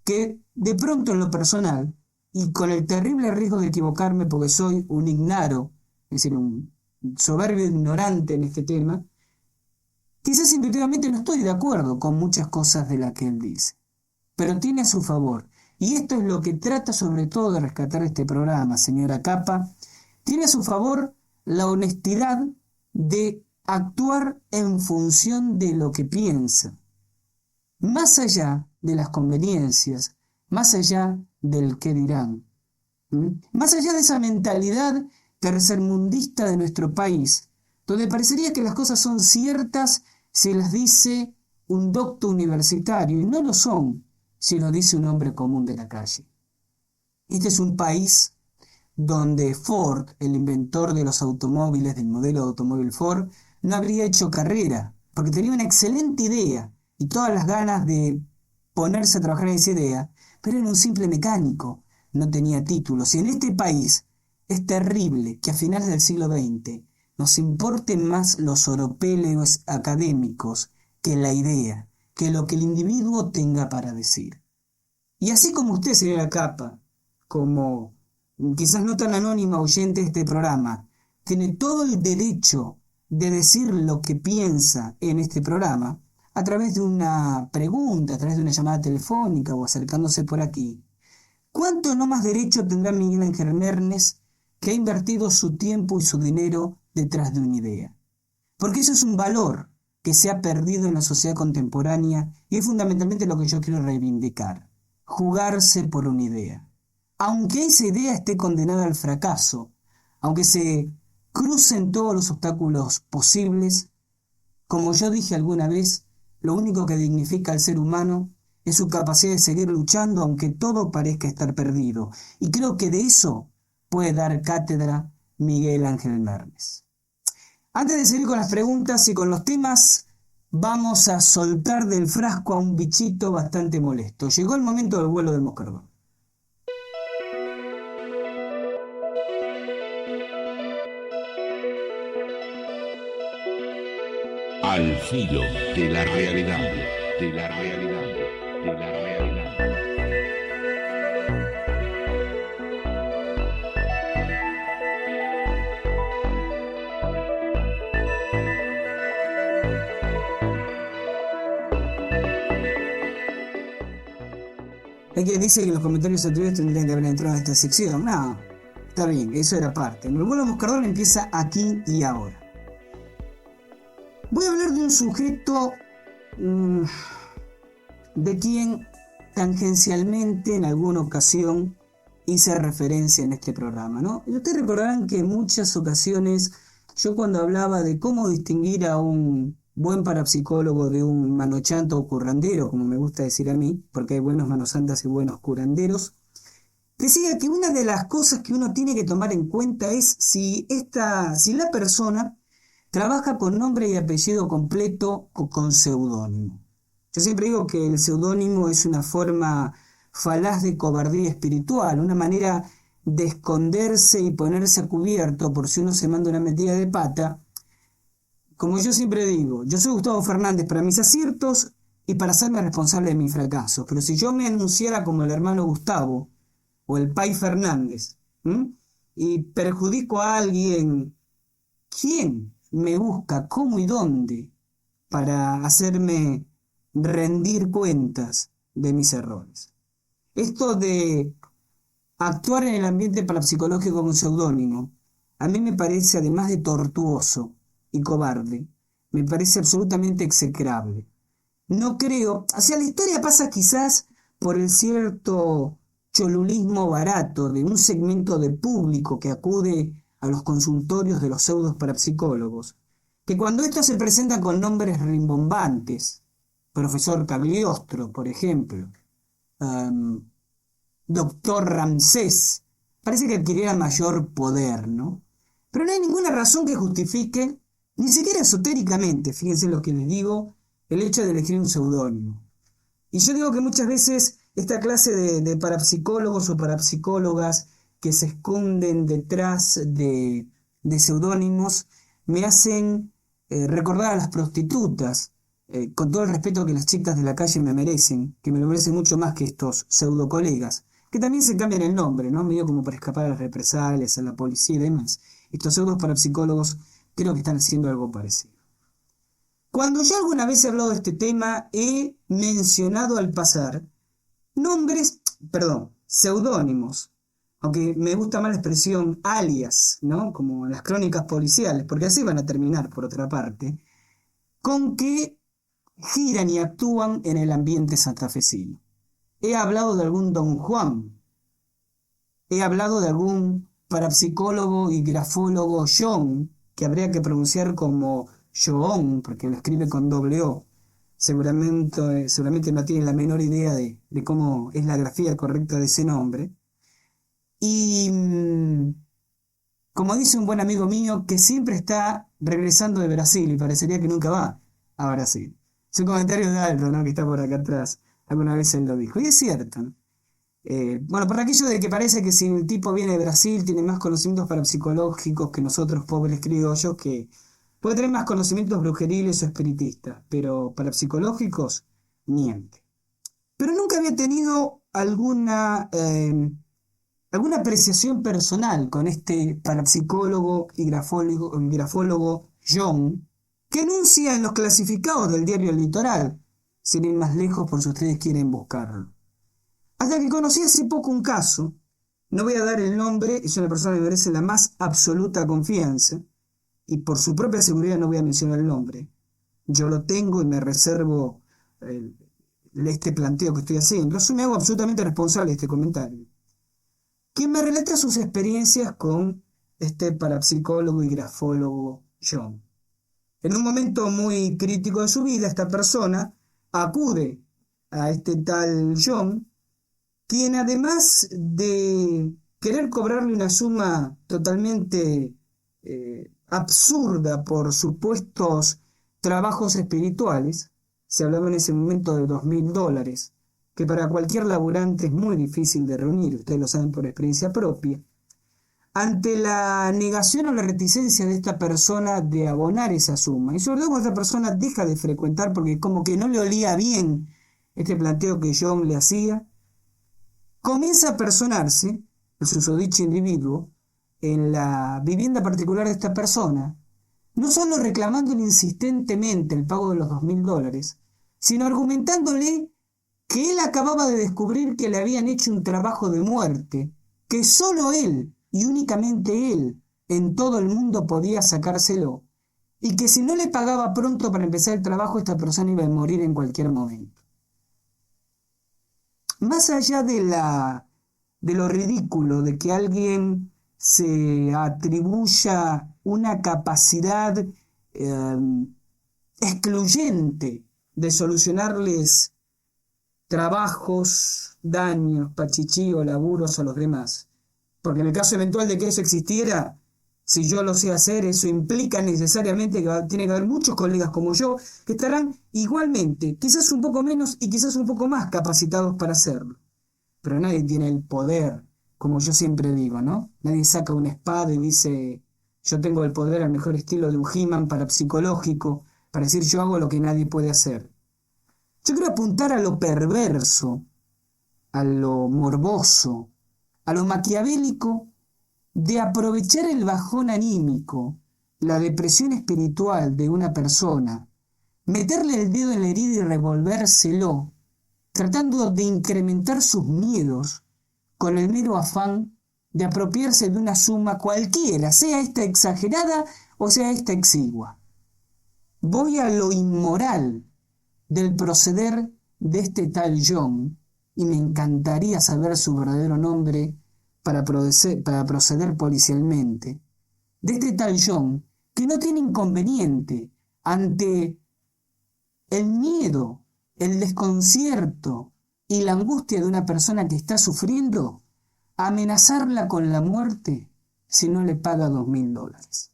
que de pronto en lo personal, y con el terrible riesgo de equivocarme porque soy un ignaro, es decir, un soberbio ignorante en este tema, quizás intuitivamente no estoy de acuerdo con muchas cosas de las que él dice, pero tiene a su favor, y esto es lo que trata sobre todo de rescatar este programa, señora Capa, tiene a su favor la honestidad de actuar en función de lo que piensa, más allá de las conveniencias, más allá del qué dirán, más allá de esa mentalidad tercermundista de nuestro país, donde parecería que las cosas son ciertas si las dice un docto universitario, y no lo son si lo dice un hombre común de la calle. Este es un país donde Ford, el inventor de los automóviles, del modelo de automóvil Ford, no habría hecho carrera, porque tenía una excelente idea y todas las ganas de ponerse a trabajar en esa idea, pero era un simple mecánico, no tenía títulos. Y en este país es terrible que a finales del siglo XX nos importen más los oropeles académicos que la idea, que lo que el individuo tenga para decir. Y así como usted, señora Capa, como quizás no tan anónima oyente de este programa, tiene todo el derecho de decir lo que piensa en este programa, a través de una pregunta, a través de una llamada telefónica o acercándose por aquí, ¿cuánto no más derecho tendrá Miguel Ángel Mernes, que ha invertido su tiempo y su dinero detrás de una idea? Porque eso es un valor que se ha perdido en la sociedad contemporánea y es fundamentalmente lo que yo quiero reivindicar. Jugarse por una idea. Aunque esa idea esté condenada al fracaso, aunque se crucen todos los obstáculos posibles, como yo dije alguna vez, lo único que dignifica al ser humano es su capacidad de seguir luchando aunque todo parezca estar perdido. Y creo que de eso puede dar cátedra Miguel Ángel Mernes. Antes de seguir con las preguntas y con los temas, vamos a soltar del frasco a un bichito bastante molesto. Llegó el momento del vuelo del moscardón. Al filo de la realidad, de la realidad, de la realidad. Hay quien dice que los comentarios anteriores tendrían que haber entrado en esta sección. No, está bien, eso era parte. El vuelo del moscardón empieza aquí y ahora. Voy a hablar de un sujeto de quien tangencialmente en alguna ocasión hice referencia en este programa, ¿no? Y ustedes recordarán que en muchas ocasiones yo cuando hablaba de cómo distinguir a un buen parapsicólogo de un manochanto o curandero, como me gusta decir a mí, porque hay buenos manosantas y buenos curanderos, decía que una de las cosas que uno tiene que tomar en cuenta es si la persona trabaja con nombre y apellido completo o con seudónimo. Yo siempre digo que el seudónimo es una forma falaz de cobardía espiritual, una manera de esconderse y ponerse a cubierto por si uno se manda una metida de pata. Como yo siempre digo, yo soy Gustavo Fernández para mis aciertos y para hacerme responsable de mis fracasos, pero si yo me anunciara como el hermano Gustavo o el Pai Fernández, y perjudico a alguien, ¿quién me busca, cómo y dónde para hacerme rendir cuentas de mis errores? Esto de actuar en el ambiente parapsicológico con seudónimo, a mí me parece, además de tortuoso y cobarde, me parece absolutamente execrable. No creo, o sea, la historia pasa quizás por el cierto cholulismo barato de un segmento de público que acude a los consultorios de los pseudos parapsicólogos, que cuando estos se presentan con nombres rimbombantes, profesor Cagliostro, por ejemplo, doctor Ramsés, parece que adquiriera mayor poder, ¿no? Pero no hay ninguna razón que justifique, ni siquiera esotéricamente, fíjense lo que les digo, el hecho de elegir un seudónimo. Y yo digo que muchas veces esta clase de parapsicólogos o parapsicólogas que se esconden detrás de seudónimos me hacen recordar a las prostitutas, con todo el respeto que las chicas de la calle me merecen, que me lo merecen mucho más que estos pseudo colegas, que también se cambian el nombre, ¿no? Medio como para escapar a las represalias, a la policía y demás. Estos pseudos parapsicólogos creo que están haciendo algo parecido. Cuando yo alguna vez he hablado de este tema, he mencionado al pasar seudónimos, aunque me gusta más la expresión alias, ¿no? Como en las crónicas policiales, porque así van a terminar, por otra parte, con que giran y actúan en el ambiente santafesino. He hablado de algún Don Juan, he hablado de algún parapsicólogo y grafólogo John, que habría que pronunciar como Joón, porque lo escribe con doble O. Seguramente no tiene la menor idea de cómo es la grafía correcta de ese nombre. Y como dice un buen amigo mío, que siempre está regresando de Brasil y parecería que nunca va a Brasil. Es un comentario de Aldo, ¿no? Que está por acá atrás. Alguna vez él lo dijo. Y es cierto, ¿no? Por aquello de que parece que si el tipo viene de Brasil, tiene más conocimientos parapsicológicos que nosotros pobres criollos, que puede tener más conocimientos brujeriles o espiritistas, pero parapsicológicos, niente. Pero nunca había tenido alguna apreciación personal con este parapsicólogo y grafólogo John, que anuncia en los clasificados del diario El Litoral, sin ir más lejos por si ustedes quieren buscarlo. Hasta que conocí hace poco un caso, no voy a dar el nombre, es una persona que merece la más absoluta confianza, y por su propia seguridad no voy a mencionar el nombre. Yo lo tengo y me reservo este planteo que estoy haciendo. Yo me hago absolutamente responsable de este comentario. Quien me relata sus experiencias con este parapsicólogo y grafólogo John. En un momento muy crítico de su vida, esta persona acude a este tal John, quien además de querer cobrarle una suma totalmente absurda por supuestos trabajos espirituales, se hablaba en ese momento de $2.000, que para cualquier laburante es muy difícil de reunir, ustedes lo saben por experiencia propia. Ante la negación o la reticencia de esta persona de abonar esa suma, y sobre todo cuando esta persona deja de frecuentar porque como que no le olía bien este planteo que John le hacía, comienza a personarse el susodicho individuo en la vivienda particular de esta persona, no solo reclamándole insistentemente el pago de los $2.000, sino argumentándole que él acababa de descubrir que le habían hecho un trabajo de muerte, que solo él, y únicamente él, en todo el mundo podía sacárselo, y que si no le pagaba pronto para empezar el trabajo, esta persona iba a morir en cualquier momento. Más allá de lo ridículo de que alguien se atribuya una capacidad excluyente de solucionarles trabajos, daños, pachichío, laburos a los demás. Porque en el caso eventual de que eso existiera, si yo lo sé hacer, eso implica necesariamente que tiene que haber muchos colegas como yo que estarán igualmente, quizás un poco menos y quizás un poco más capacitados para hacerlo. Pero nadie tiene el poder como yo siempre digo, ¿no? Nadie saca una espada y dice, yo tengo el poder al mejor estilo de un He-Man parapsicológico, para decir yo hago lo que nadie puede hacer. Yo quiero apuntar a lo perverso, a lo morboso, a lo maquiavélico de aprovechar el bajón anímico, la depresión espiritual de una persona, meterle el dedo en la herida y revolvérselo, tratando de incrementar sus miedos con el mero afán de apropiarse de una suma cualquiera, sea esta exagerada o sea esta exigua. Voy a lo inmoral del proceder de este tal John, y me encantaría saber su verdadero nombre para proceder policialmente, de este tal John, que no tiene inconveniente ante el miedo, el desconcierto y la angustia de una persona que está sufriendo, amenazarla con la muerte si no le paga $2.000.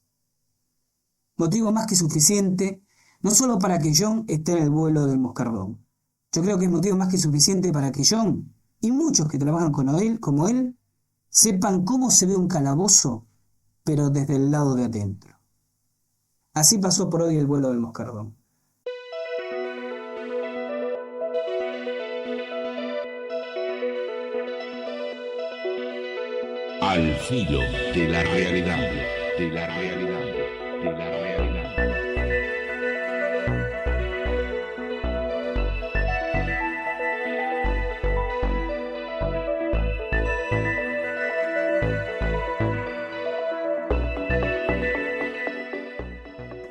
Motivo más que suficiente, no solo para que John esté en el vuelo del Moscardón. Yo creo que es motivo más que suficiente para que John y muchos que trabajan como él sepan cómo se ve un calabozo, pero desde el lado de adentro. Así pasó por hoy el vuelo del Moscardón. Al filo de la realidad, de la realidad, de la realidad.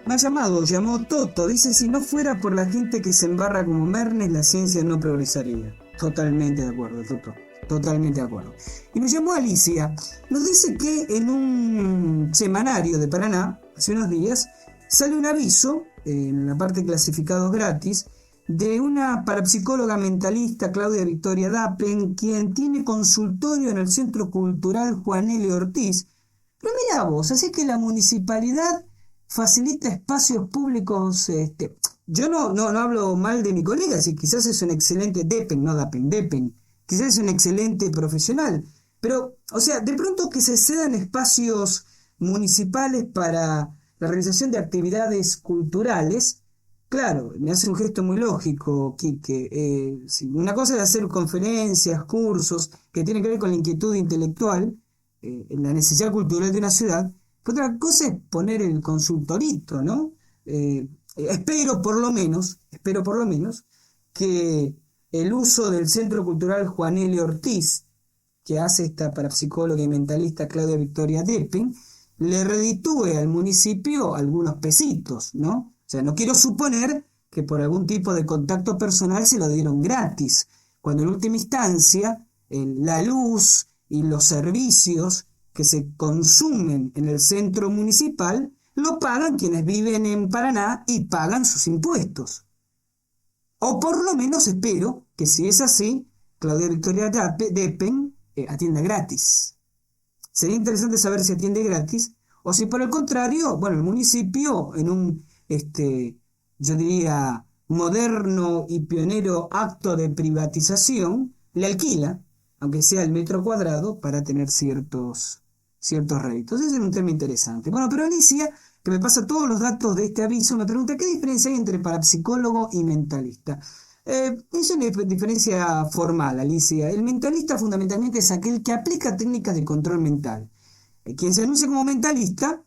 Me ha llamó Toto, dice, si no fuera por la gente que se embarra como Mernes, la ciencia no progresaría. Totalmente de acuerdo, Toto. Totalmente de acuerdo. Y nos llamó Alicia. Nos dice que en un semanario de Paraná, hace unos días, sale un aviso, en la parte clasificados gratis, de una parapsicóloga mentalista, Claudia Victoria Dappen, quien tiene consultorio en el Centro Cultural Juan L. Ortiz. Pero mira vos, así que la municipalidad facilita espacios públicos. Yo no hablo mal de mi colega, si quizás es un excelente Deppen. Quizás es un excelente profesional, pero, o sea, de pronto que se cedan espacios municipales para la realización de actividades culturales, claro, me hace un gesto muy lógico, Quique. Sí, una cosa es hacer conferencias, cursos, que tienen que ver con la inquietud intelectual, la necesidad cultural de una ciudad, pero otra cosa es poner el consultorito, ¿no? Espero por lo menos, que el uso del Centro Cultural Juan L. Ortiz, que hace esta parapsicóloga y mentalista Claudia Victoria Deppen, le reditúe al municipio algunos pesitos, ¿no? O sea, no quiero suponer que por algún tipo de contacto personal se lo dieron gratis, cuando en última instancia la luz y los servicios que se consumen en el centro municipal lo pagan quienes viven en Paraná y pagan sus impuestos. O por lo menos espero que, si es así, Claudia Victoria Deppen atienda gratis. Sería interesante saber si atiende gratis o si por el contrario, bueno, el municipio en un, yo diría, moderno y pionero acto de privatización, le alquila, aunque sea el metro cuadrado, para tener ciertos réditos. Ese es un tema interesante. Bueno, pero Alicia, que me pasa todos los datos de este aviso, me pregunta ¿qué diferencia hay entre parapsicólogo y mentalista? Es una diferencia formal, Alicia. El mentalista fundamentalmente es aquel que aplica técnicas de control mental. Quien se anuncia como mentalista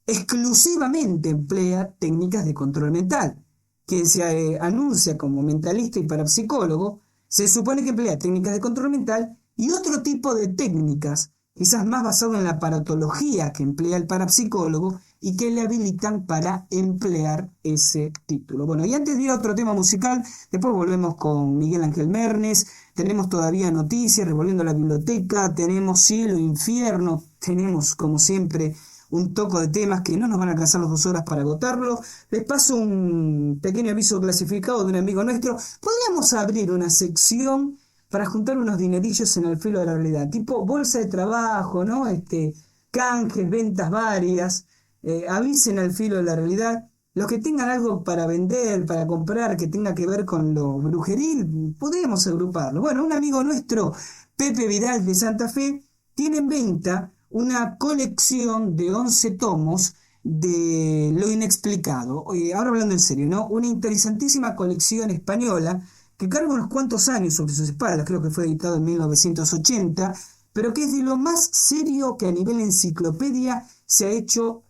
exclusivamente emplea técnicas de control mental. Quien se anuncia como mentalista y parapsicólogo se supone que emplea técnicas de control mental y otro tipo de técnicas, quizás más basado en la paratología que emplea el parapsicólogo y que le habilitan para emplear ese título. Bueno, y antes de ir a otro tema musical, después volvemos con Miguel Ángel Mernes, tenemos todavía noticias, revolviendo la biblioteca, tenemos cielo, infierno, tenemos como siempre un toco de temas que no nos van a alcanzar las 2 horas para agotarlo. Les paso un pequeño aviso clasificado de un amigo nuestro. Podríamos abrir una sección para juntar unos dinerillos en el filo de la realidad, tipo bolsa de trabajo, ¿no? Canjes, ventas varias. Avisen al filo de la realidad. Los que tengan algo para vender, para comprar, que tenga que ver con lo brujeril, podríamos agruparlo. Bueno, un amigo nuestro, Pepe Vidal de Santa Fe, tiene en venta una colección de 11 tomos de Lo Inexplicado. Ahora hablando en serio, ¿no? Una interesantísima colección española que carga unos cuantos años sobre sus espaldas, creo que fue editado en 1980, pero que es de lo más serio que a nivel enciclopedia se ha hecho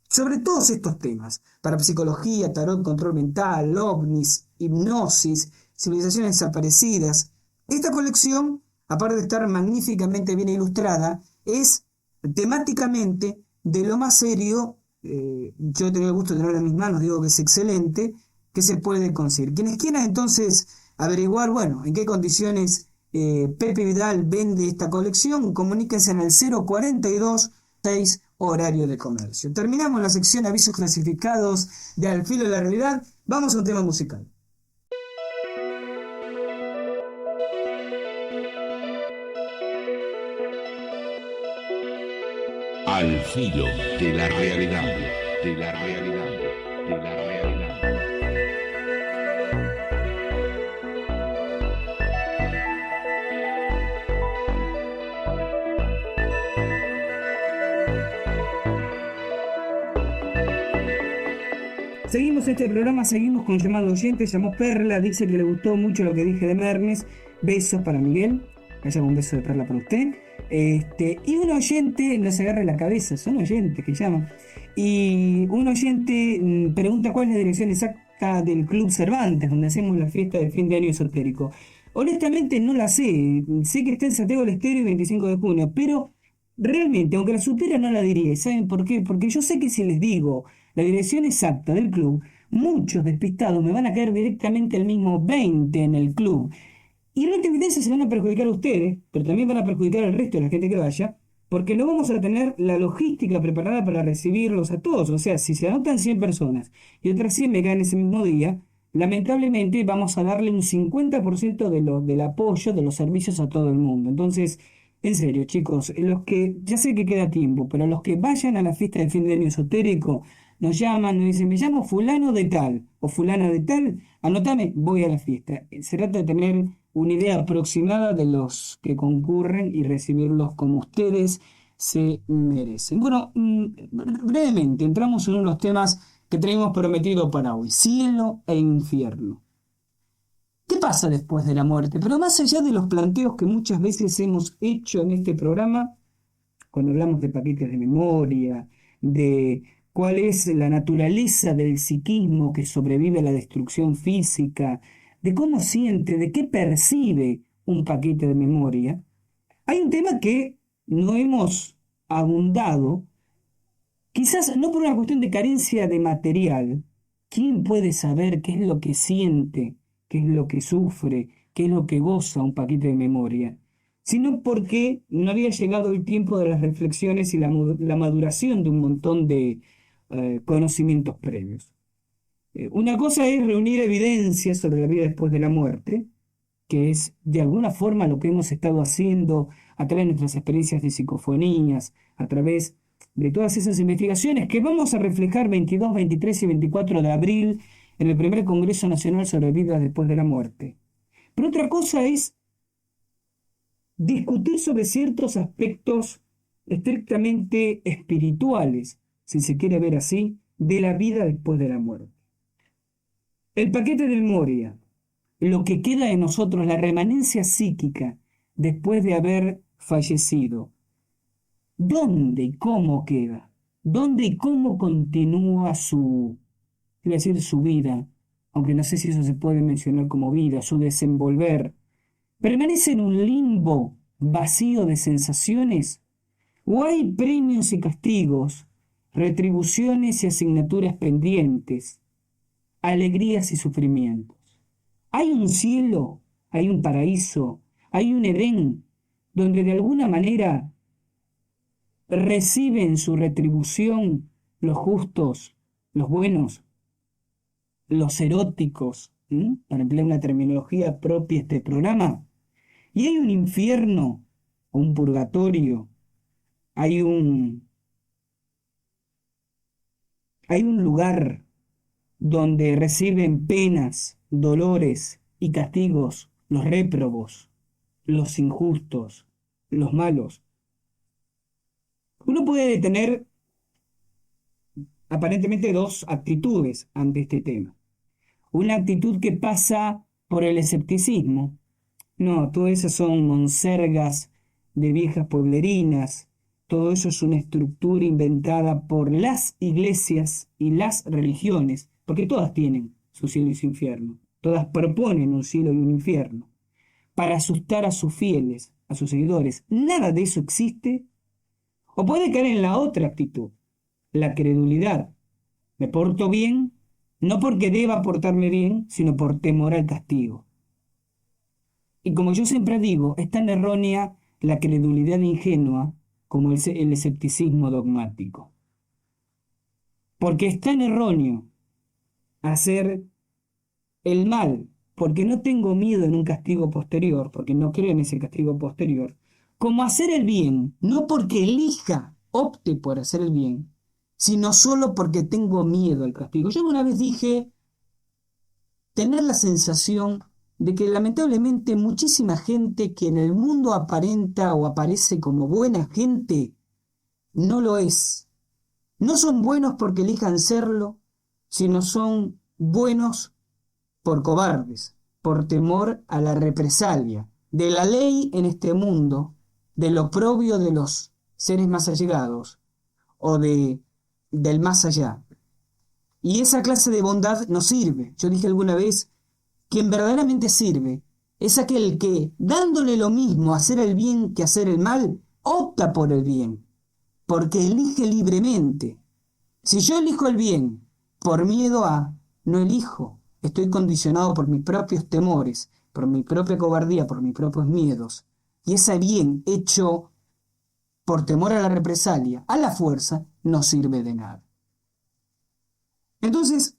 sobre todos estos temas: parapsicología, tarot, control mental, ovnis, hipnosis, civilizaciones desaparecidas. Esta colección, aparte de estar magníficamente bien ilustrada, es temáticamente de lo más serio. Yo he tenido el gusto de tenerla en mis manos, digo que es excelente, que se puede conseguir. Quienes quieran entonces averiguar, bueno, en qué condiciones Pepe Vidal vende esta colección, comuníquense en el 042 6 horario de comercio. Terminamos la sección avisos clasificados de Al Filo de la Realidad. Vamos a un tema musical. Al filo de la realidad, de la realidad, de la realidad. Seguimos este programa, seguimos con llamado oyente. Llamó Perla, dice que le gustó mucho lo que dije de Mernes. Besos para Miguel. Allá un beso de Perla para usted. Y un oyente, no se agarre la cabeza, son oyentes que llaman. Y un oyente pregunta cuál es la dirección exacta del Club Cervantes, donde hacemos la fiesta del fin de año esotérico. Honestamente no la sé. Sé que está en Santiago del Estero y 25 de junio, pero realmente, aunque la supiera, no la diría. ¿Saben por qué? Porque yo sé que si les digo la dirección exacta del club, muchos despistados me van a caer directamente el mismo 20 en el club. Y en última instancia se van a perjudicar a ustedes, pero también van a perjudicar al resto de la gente que vaya, porque no vamos a tener la logística preparada para recibirlos a todos. O sea, si se anotan 100 personas y otras 100 me caen ese mismo día, lamentablemente vamos a darle un 50% del apoyo de los servicios a todo el mundo. Entonces, en serio, chicos, los que, ya sé que queda tiempo, pero los que vayan a la fiesta de fin de año esotérico, nos llaman, nos dicen, me llamo fulano de tal o fulana de tal, anótame, voy a la fiesta. Se trata de tener una idea aproximada de los que concurren y recibirlos como ustedes se merecen. Bueno, brevemente, entramos en uno de los temas que tenemos prometido para hoy: cielo e infierno. ¿Qué pasa después de la muerte? Pero más allá de los planteos que muchas veces hemos hecho en este programa, cuando hablamos de paquetes de memoria, de cuál es la naturaleza del psiquismo que sobrevive a la destrucción física, de cómo siente, de qué percibe un paquete de memoria, hay un tema que no hemos abundado, quizás no por una cuestión de carencia de material. ¿Quién puede saber qué es lo que siente, qué es lo que sufre, qué es lo que goza un paquete de memoria? Sino porque no había llegado el tiempo de las reflexiones y la maduración de un montón de conocimientos previos. Una cosa es reunir evidencias sobre la vida después de la muerte, que es de alguna forma lo que hemos estado haciendo a través de nuestras experiencias de psicofonías, a través de todas esas investigaciones que vamos a reflejar 22, 23 y 24 de abril en el primer Congreso Nacional sobre Vidas después de la Muerte. Pero otra cosa es discutir sobre ciertos aspectos estrictamente espirituales, si se quiere ver así, de la vida después de la muerte. El paquete de memoria, lo que queda de nosotros, la remanencia psíquica después de haber fallecido. ¿Dónde y cómo queda? ¿Dónde y cómo continúa su vida? Aunque no sé si eso se puede mencionar como vida, su desenvolver. ¿Permanece en un limbo vacío de sensaciones? ¿O hay premios y castigos, retribuciones y asignaturas pendientes, alegrías y sufrimientos? ¿Hay un cielo? ¿Hay un paraíso? ¿Hay un Edén donde de alguna manera reciben su retribución los justos, los buenos, los eróticos, para emplear una terminología propia de este programa? ¿Y hay un infierno o un purgatorio? ¿Hay un lugar donde reciben penas, dolores y castigos los réprobos, los injustos, los malos? Uno puede tener aparentemente dos actitudes ante este tema. Una actitud que pasa por el escepticismo. No, todo eso son monsergas de viejas pueblerinas. Todo eso es una estructura inventada por las iglesias y las religiones, porque todas tienen su cielo y su infierno. Todas proponen un cielo y un infierno para asustar a sus fieles, a sus seguidores. Nada de eso existe. O puede caer en la otra actitud, la credulidad. Me porto bien, no porque deba portarme bien, sino por temor al castigo. Y como yo siempre digo, es tan errónea la credulidad ingenua como el escepticismo dogmático. Porque es tan erróneo hacer el mal, porque no tengo miedo en un castigo posterior, porque no creo en ese castigo posterior, como hacer el bien, no porque opte por hacer el bien, sino solo porque tengo miedo al castigo. Yo una vez dije tener la sensación de que lamentablemente muchísima gente que en el mundo aparenta o aparece como buena gente, no lo es. No son buenos porque elijan serlo, sino son buenos por cobardes, por temor a la represalia, de la ley en este mundo, del oprobio de los seres más allegados o del más allá. Y esa clase de bondad no sirve. Yo dije alguna vez, quien verdaderamente sirve es aquel que, dándole lo mismo hacer el bien que hacer el mal, opta por el bien, porque elige libremente. Si yo elijo el bien por miedo a, no elijo. Estoy condicionado por mis propios temores, por mi propia cobardía, por mis propios miedos. Y ese bien hecho por temor a la represalia, a la fuerza, no sirve de nada. Entonces,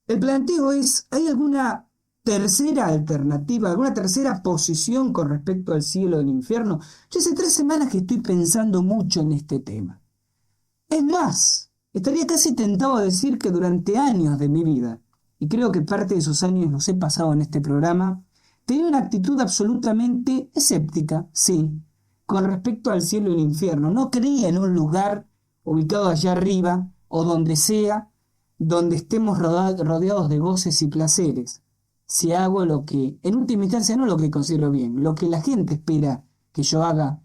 el planteo es, ¿hay alguna tercera alternativa, alguna tercera posición con respecto al cielo y el infierno? Yo hace 3 semanas que estoy pensando mucho en este tema. Es más, estaría casi tentado a decir que durante años de mi vida, y creo que parte de esos años los he pasado en este programa, tenía una actitud absolutamente escéptica, sí, con respecto al cielo y el infierno. No creía en un lugar ubicado allá arriba o donde sea, donde estemos rodeados de goces y placeres, si hago lo que, en última instancia, no lo que considero bien, lo que la gente espera que yo haga,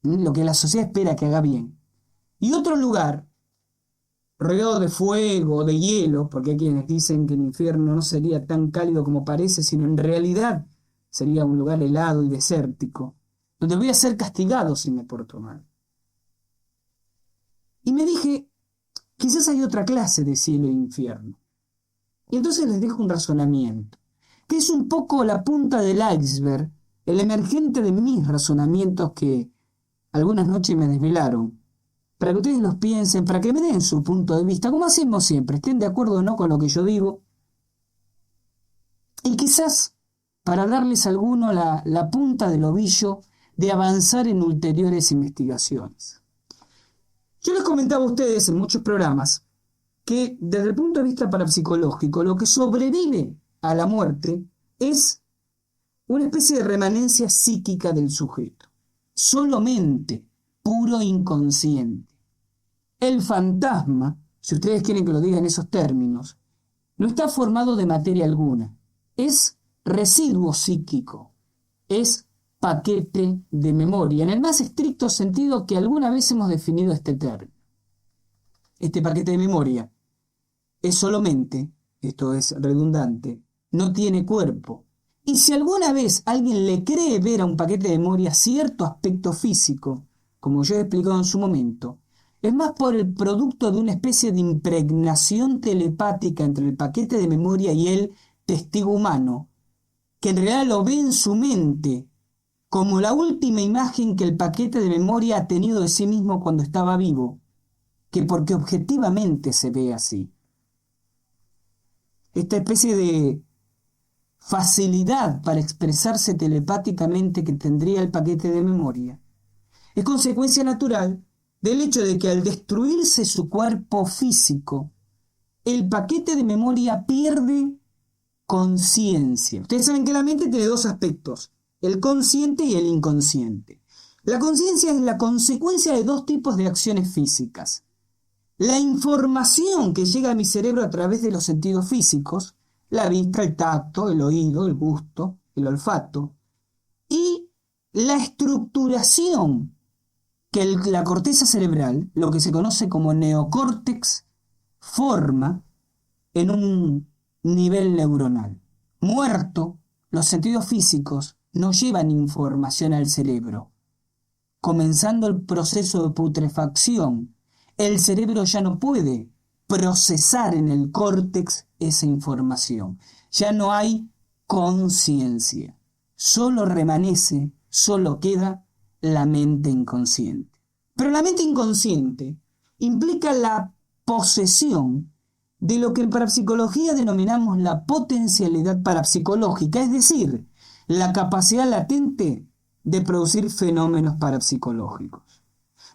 lo que la sociedad espera que haga bien. Y otro lugar, rodeado de fuego, de hielo, porque hay quienes dicen que el infierno no sería tan cálido como parece, sino en realidad sería un lugar helado y desértico, donde voy a ser castigado si me porto mal. Y me dije, quizás hay otra clase de cielo e infierno. Y entonces les dejo un razonamiento, que es un poco la punta del iceberg, el emergente de mis razonamientos que algunas noches me desvelaron, para que ustedes los piensen, para que me den su punto de vista, como hacemos siempre, estén de acuerdo o no con lo que yo digo, y quizás para darles a alguno la punta del ovillo de avanzar en ulteriores investigaciones. Yo les comentaba a ustedes en muchos programas que desde el punto de vista parapsicológico lo que sobrevive a la muerte es una especie de remanencia psíquica del sujeto, solo mente, puro inconsciente. El fantasma, si ustedes quieren que lo diga en esos términos, no está formado de materia alguna, es residuo psíquico, es paquete de memoria, en el más estricto sentido que alguna vez hemos definido este término. Este paquete de memoria es solo mente, esto es redundante, no tiene cuerpo. Y si alguna vez alguien le cree ver a un paquete de memoria cierto aspecto físico, como yo he explicado en su momento, es más por el producto de una especie de impregnación telepática entre el paquete de memoria y el testigo humano, que en realidad lo ve en su mente como la última imagen que el paquete de memoria ha tenido de sí mismo cuando estaba vivo, que porque objetivamente se ve así. Esta especie de facilidad para expresarse telepáticamente que tendría el paquete de memoria es consecuencia natural del hecho de que al destruirse su cuerpo físico, el paquete de memoria pierde conciencia. Ustedes saben que la mente tiene 2 aspectos, el consciente y el inconsciente. La conciencia es la consecuencia de dos tipos de acciones físicas. La información que llega a mi cerebro a través de los sentidos físicos, la vista, el tacto, el oído, el gusto, el olfato, y la estructuración que la corteza cerebral, lo que se conoce como neocórtex, forma en un nivel neuronal. Muerto, los sentidos físicos no llevan información al cerebro. Comenzando el proceso de putrefacción, el cerebro ya no puede procesar en el córtex esa información. Ya no hay conciencia. Solo remanece, solo queda la mente inconsciente. Pero la mente inconsciente implica la posesión de lo que en parapsicología denominamos la potencialidad parapsicológica, es decir, la capacidad latente de producir fenómenos parapsicológicos.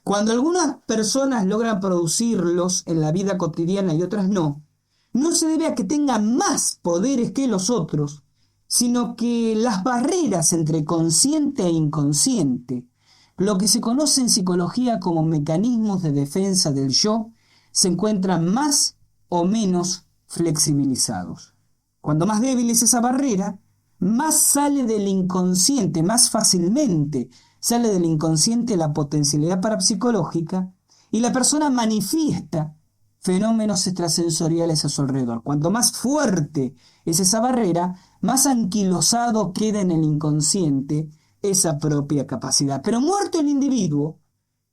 Cuando algunas personas logran producirlos en la vida cotidiana y otras no, no se debe a que tengan más poderes que los otros, sino que las barreras entre consciente e inconsciente, lo que se conoce en psicología como mecanismos de defensa del yo, se encuentran más o menos flexibilizados. Cuando más débil es esa barrera, más sale del inconsciente, más fácilmente sale del inconsciente la potencialidad parapsicológica y la persona manifiesta fenómenos extrasensoriales a su alrededor. Cuanto más fuerte es esa barrera, más anquilosado queda en el inconsciente esa propia capacidad. Pero muerto el individuo,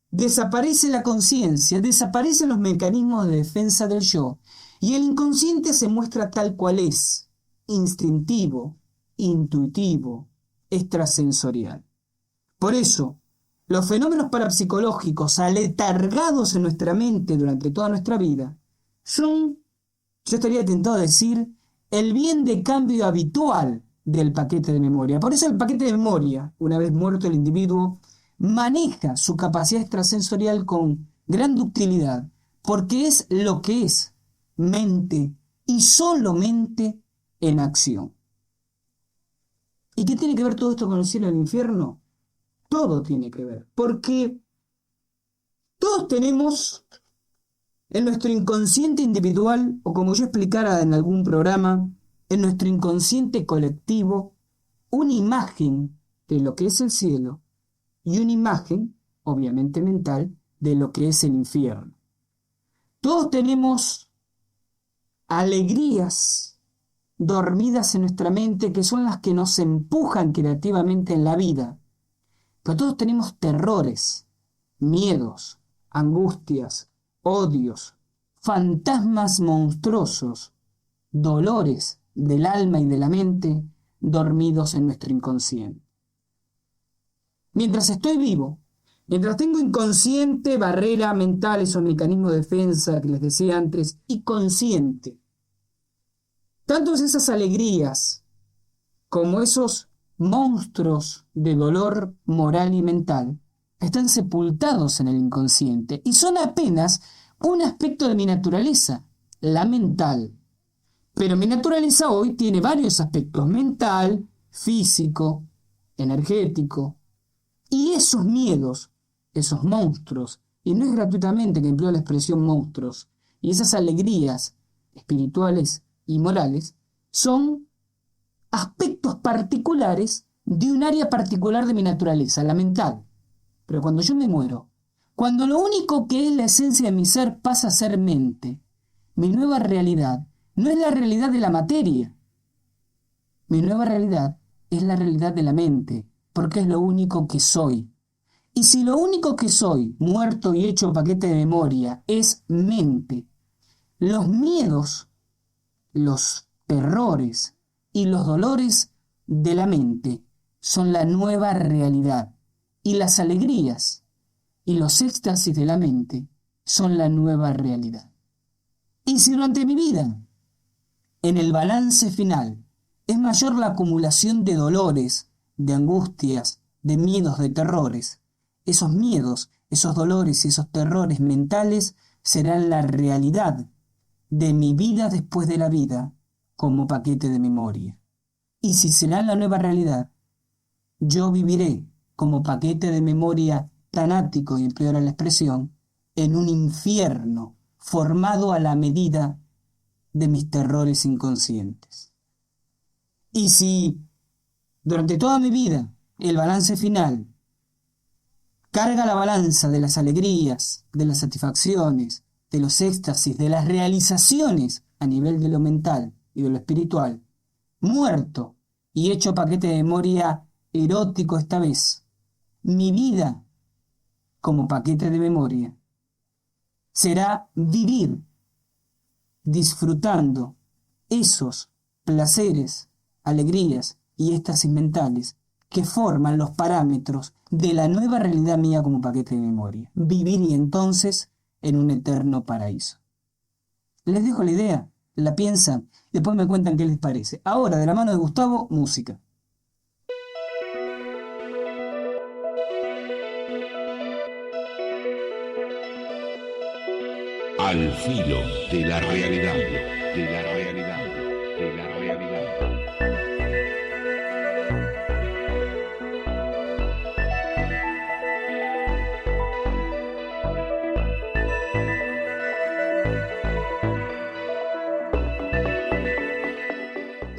desaparece la conciencia, desaparecen los mecanismos de defensa del yo y el inconsciente se muestra tal cual es, instintivo, intuitivo, extrasensorial. Por eso, los fenómenos parapsicológicos aletargados en nuestra mente durante toda nuestra vida son, yo estaría tentado a decir, el bien de cambio habitual del paquete de memoria. Por eso el paquete de memoria, una vez muerto el individuo, maneja su capacidad extrasensorial con gran ductilidad, porque es lo que es, mente y solo mente en acción. ¿Y qué tiene que ver todo esto con el cielo y el infierno? Todo tiene que ver, porque todos tenemos en nuestro inconsciente individual, o como yo explicara en algún programa, en nuestro inconsciente colectivo, una imagen de lo que es el cielo y una imagen, obviamente mental, de lo que es el infierno. Todos tenemos alegrías dormidas en nuestra mente que son las que nos empujan creativamente en la vida. Pero todos tenemos terrores, miedos, angustias, odios, fantasmas monstruosos, dolores del alma y de la mente dormidos en nuestro inconsciente. Mientras estoy vivo, mientras tengo inconsciente, barrera mental, esos mecanismos de defensa que les decía antes, y consciente, tanto esas alegrías como esos monstruos de dolor moral y mental están sepultados en el inconsciente y son apenas un aspecto de mi naturaleza, la mental. Pero mi naturaleza hoy tiene varios aspectos: mental, físico, energético. Y esos miedos, esos monstruos, y no es gratuitamente que empleo la expresión monstruos, y esas alegrías espirituales y morales, son aspectos particulares de un área particular de mi naturaleza, la mental. Pero cuando yo me muero, cuando lo único que es la esencia de mi ser pasa a ser mente, mi nueva realidad no es la realidad de la materia. Mi nueva realidad es la realidad de la mente, porque es lo único que soy. Y si lo único que soy, muerto y hecho paquete de memoria, es mente, los miedos, los terrores y los dolores de la mente son la nueva realidad, y las alegrías y los éxtasis de la mente son la nueva realidad. Y si durante mi vida, en el balance final, es mayor la acumulación de dolores, de angustias, de miedos, de terrores, esos miedos, esos dolores y esos terrores mentales serán la realidad de mi vida después de la vida como paquete de memoria. Y si será la nueva realidad, yo viviré como paquete de memoria tanático, y empeora la expresión, en un infierno formado a la medida de mis terrores inconscientes. Y si durante toda mi vida el balance final carga la balanza de las alegrías, de las satisfacciones, de los éxtasis, de las realizaciones a nivel de lo mental y de lo espiritual, muerto y hecho paquete de memoria erótico esta vez, mi vida como paquete de memoria será vivir disfrutando esos placeres, alegrías y éxtasis mentales que forman los parámetros de la nueva realidad mía como paquete de memoria. Viviría entonces en un eterno paraíso. Les dejo la idea, la piensan, y después me cuentan qué les parece. Ahora, de la mano de Gustavo, música. Al filo de la realidad, de la realidad, de la realidad.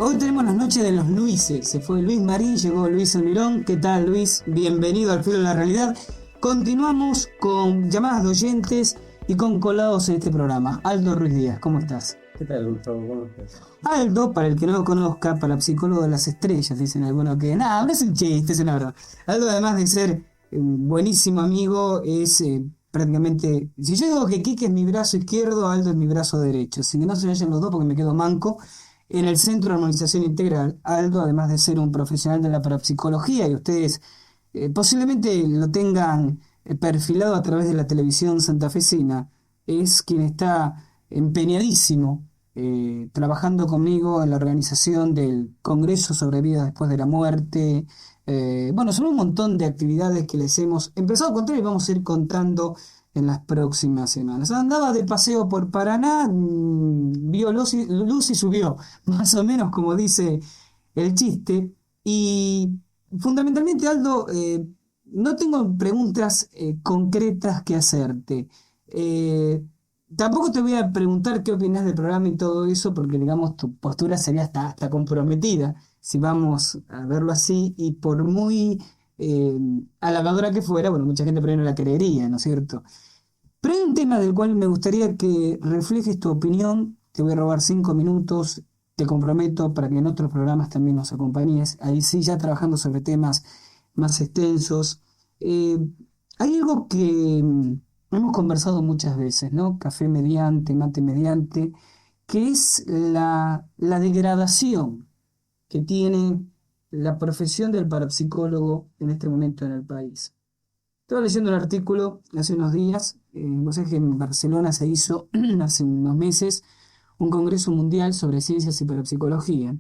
Hoy tenemos las noches de los Luises. Se fue Luis Marín, llegó Luis Almirón. ¿Qué tal, Luis? Bienvenido al filo de la realidad. Continuamos con llamadas de oyentes y con colados en este programa. Aldo Ruiz Díaz, ¿cómo estás? ¿Qué tal, Gustavo? ¿Cómo estás? Aldo, para el que no lo conozca, parapsicólogo de las estrellas, dicen algunos que... Nada, no es un chiste, es una verdad. Aldo, además de ser un buenísimo amigo, es prácticamente... Si yo digo que Quique es mi brazo izquierdo, Aldo es mi brazo derecho. Sin que no se vayan los dos porque me quedo manco. En el Centro de Armonización Integral, Aldo, además de ser un profesional de la parapsicología, y ustedes posiblemente lo tengan perfilado a través de la televisión santafesina, es quien está empeñadísimo trabajando conmigo en la organización del Congreso sobre Vida Después de la Muerte. Bueno, son un montón de actividades que les hemos empezado a contar y vamos a ir contando en las próximas semanas. Andaba de paseo por Paraná, vio luz y subió, más o menos como dice el chiste. Y fundamentalmente, Aldo, no tengo preguntas concretas que hacerte. Tampoco te voy a preguntar qué opinas del programa y todo eso, porque digamos tu postura sería hasta comprometida, si vamos a verlo así, y por muy halagadora que fuera, bueno, mucha gente por ahí no la creería, ¿no es cierto? Pero hay un tema del cual me gustaría que reflejes tu opinión. Te voy a robar 5 minutos, te comprometo para que en otros programas también nos acompañes, ahí sí ya trabajando sobre temas más extensos. Hay algo que hemos conversado muchas veces, ¿no? Café mediante, mate mediante, que es la degradación que tiene la profesión del parapsicólogo en este momento en el país. Estaba leyendo un artículo hace unos días, vos sabés que en Barcelona se hizo hace unos meses un congreso mundial sobre ciencias y parapsicología,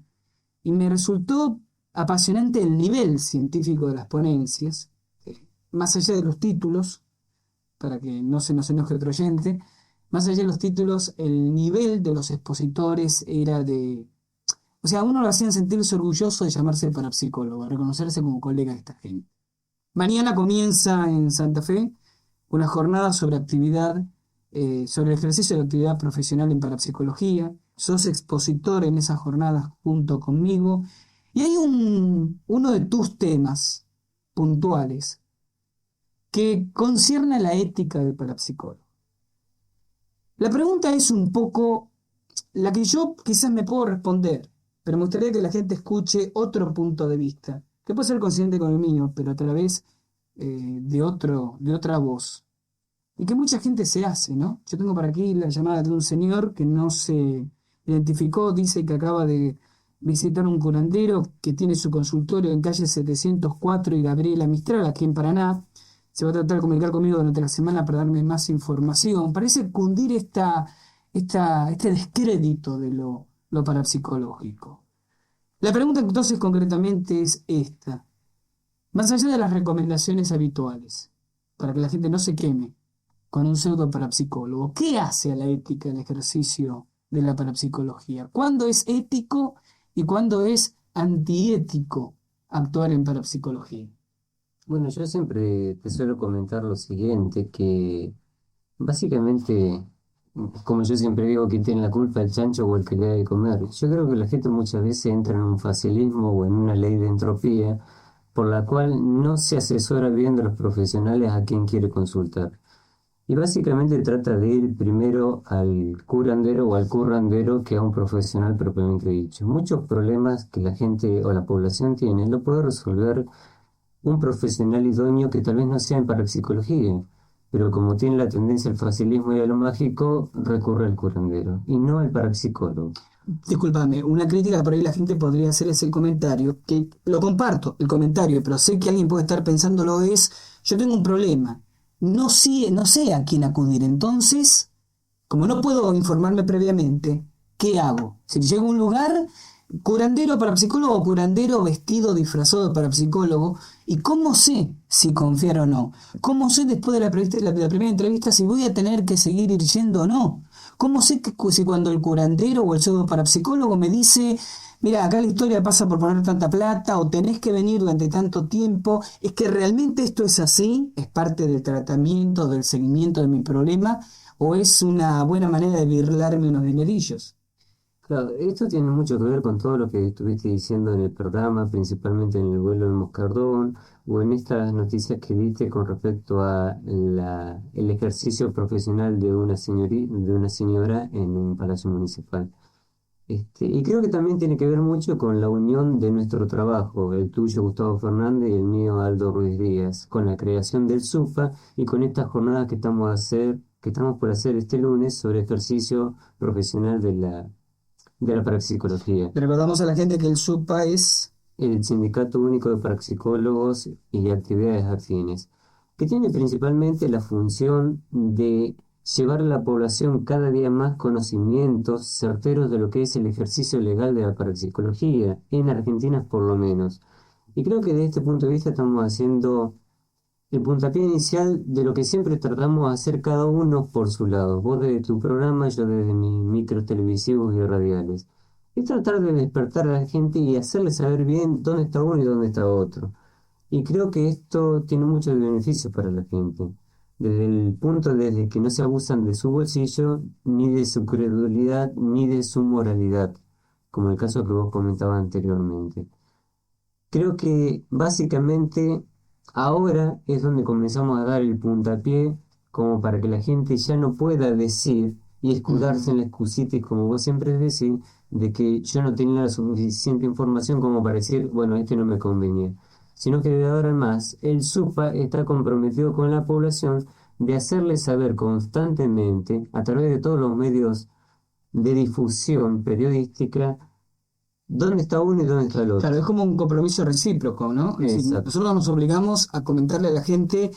y me resultó apasionante el nivel científico de las ponencias, más allá de los títulos, para que no se nos enoje otro oyente, más allá de los títulos, el nivel de los expositores era de... O sea, a uno lo hacían sentirse orgulloso de llamarse parapsicólogo, a reconocerse como colega de esta gente. Mañana comienza en Santa Fe una jornada sobre actividad, sobre el ejercicio de actividad profesional en parapsicología. Sos expositor en esa jornada junto conmigo. Y hay uno de tus temas puntuales que concierne a la ética del parapsicólogo. La pregunta es un poco la que yo quizás me puedo responder, pero me gustaría que la gente escuche otro punto de vista, que puede ser coincidente con el mío, pero a través de otra voz. Y que mucha gente se hace, ¿no? Yo tengo por aquí la llamada de un señor que no se identificó, dice que acaba de visitar un curandero que tiene su consultorio en calle 704 y Gabriela Mistral, aquí en Paraná. Se va a tratar de comunicar conmigo durante la semana para darme más información. Parece cundir este descrédito de lo parapsicológico. La pregunta entonces concretamente es esta. Más allá de las recomendaciones habituales, para que la gente no se queme con un pseudo parapsicólogo, ¿qué hace a la ética el ejercicio de la parapsicología? ¿Cuándo es ético y cuándo es antiético actuar en parapsicología? Bueno, yo siempre te suelo comentar lo siguiente, que básicamente, como yo siempre digo, que tiene la culpa el chancho o el que le da de comer. Yo creo que la gente muchas veces entra en un facilismo o en una ley de entropía por la cual no se asesora bien de los profesionales a quien quiere consultar. Y básicamente trata de ir primero al curandero o al currandero que a un profesional propiamente dicho. Muchos problemas que la gente o la población tiene lo puede resolver un profesional idóneo que tal vez no sea en parapsicología, pero como tiene la tendencia al facilismo y a lo mágico, recurre al curandero y no al parapsicólogo. Discúlpame, una crítica que por ahí la gente podría hacer es el comentario, que lo comparto, el comentario, pero sé que alguien puede estar pensándolo es, yo tengo un problema, no sé a quién acudir, entonces, como no puedo informarme previamente, ¿qué hago? Si llego a un lugar, curandero parapsicólogo o curandero vestido disfrazado de parapsicólogo, ¿y cómo sé si confiar o no? ¿Cómo sé después de la primera entrevista si voy a tener que seguir ir yendo o no? ¿Cómo sé que si cuando el curandero o el pseudo parapsicólogo me dice, mira, acá la historia pasa por poner tanta plata o tenés que venir durante tanto tiempo, es que realmente esto es así, es parte del tratamiento, del seguimiento de mi problema, o es una buena manera de birlarme unos dinerillos? Claro, esto tiene mucho que ver con todo lo que estuviste diciendo en el programa, principalmente en el vuelo de Moscardón, o en estas noticias que diste con respecto a el ejercicio profesional de de una señora en un palacio municipal. Y creo que también tiene que ver mucho con la unión de nuestro trabajo, el tuyo, Gustavo Fernández, y el mío, Aldo Ruiz Díaz, con la creación del SUPA y con estas jornadas que estamos por hacer este lunes sobre ejercicio profesional de la parapsicología. Le recordamos a la gente que el SUPA es... El Sindicato Único de Parapsicólogos y Actividades Afines, que tiene principalmente la función de llevar a la población cada día más conocimientos certeros de lo que es el ejercicio legal de la parapsicología, en Argentina por lo menos. Y creo que desde este punto de vista estamos haciendo el puntapié inicial de lo que siempre tratamos de hacer cada uno por su lado. Vos desde tu programa, yo desde mis micros televisivos y radiales. Es tratar de despertar a la gente y hacerle saber bien dónde está uno y dónde está otro. Y creo que esto tiene muchos beneficios para la gente. Desde el punto desde que no se abusan de su bolsillo, ni de su credulidad, ni de su moralidad, como el caso que vos comentabas anteriormente. Creo que básicamente ahora es donde comenzamos a dar el puntapié como para que la gente ya no pueda decir y escudarse en la excusita, y como vos siempre decís, de que yo no tenía la suficiente información como para decir, bueno, este no me convenía. Sino que de ahora en más, el SUPA está comprometido con la población de hacerle saber constantemente, a través de todos los medios de difusión periodística, dónde está uno y dónde está el otro. Claro, es como un compromiso recíproco, ¿no? Es decir, Exacto. nosotros nos obligamos a comentarle a la gente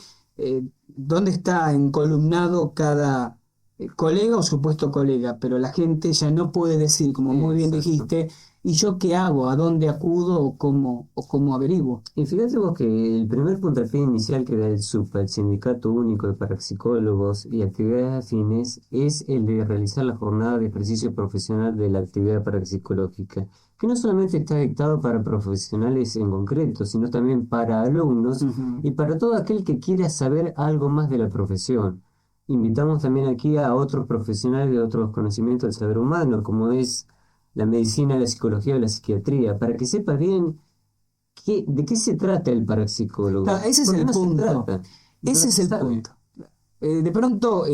dónde está encolumnado cada colega o supuesto colega, pero la gente ya no puede decir, como muy bien Exacto. dijiste, ¿y yo qué hago? ¿A dónde acudo o cómo averiguo? Y fíjate vos que el primer puntapié inicial que da el SUPA, el Sindicato Único de Parapsicólogos y Actividades Afines, es el de realizar la jornada de ejercicio profesional de la actividad parapsicológica, que no solamente está dictado para profesionales en concreto, sino también para alumnos y para todo aquel que quiera saber algo más de la profesión. Invitamos también aquí a otros profesionales de otros conocimientos del saber humano, como es la medicina, la psicología o la psiquiatría, para que sepa bien ¿de qué se trata el parapsicólogo? Claro, ese es Porque el no se punto. trata, no Ese es se el sabe. punto. De pronto,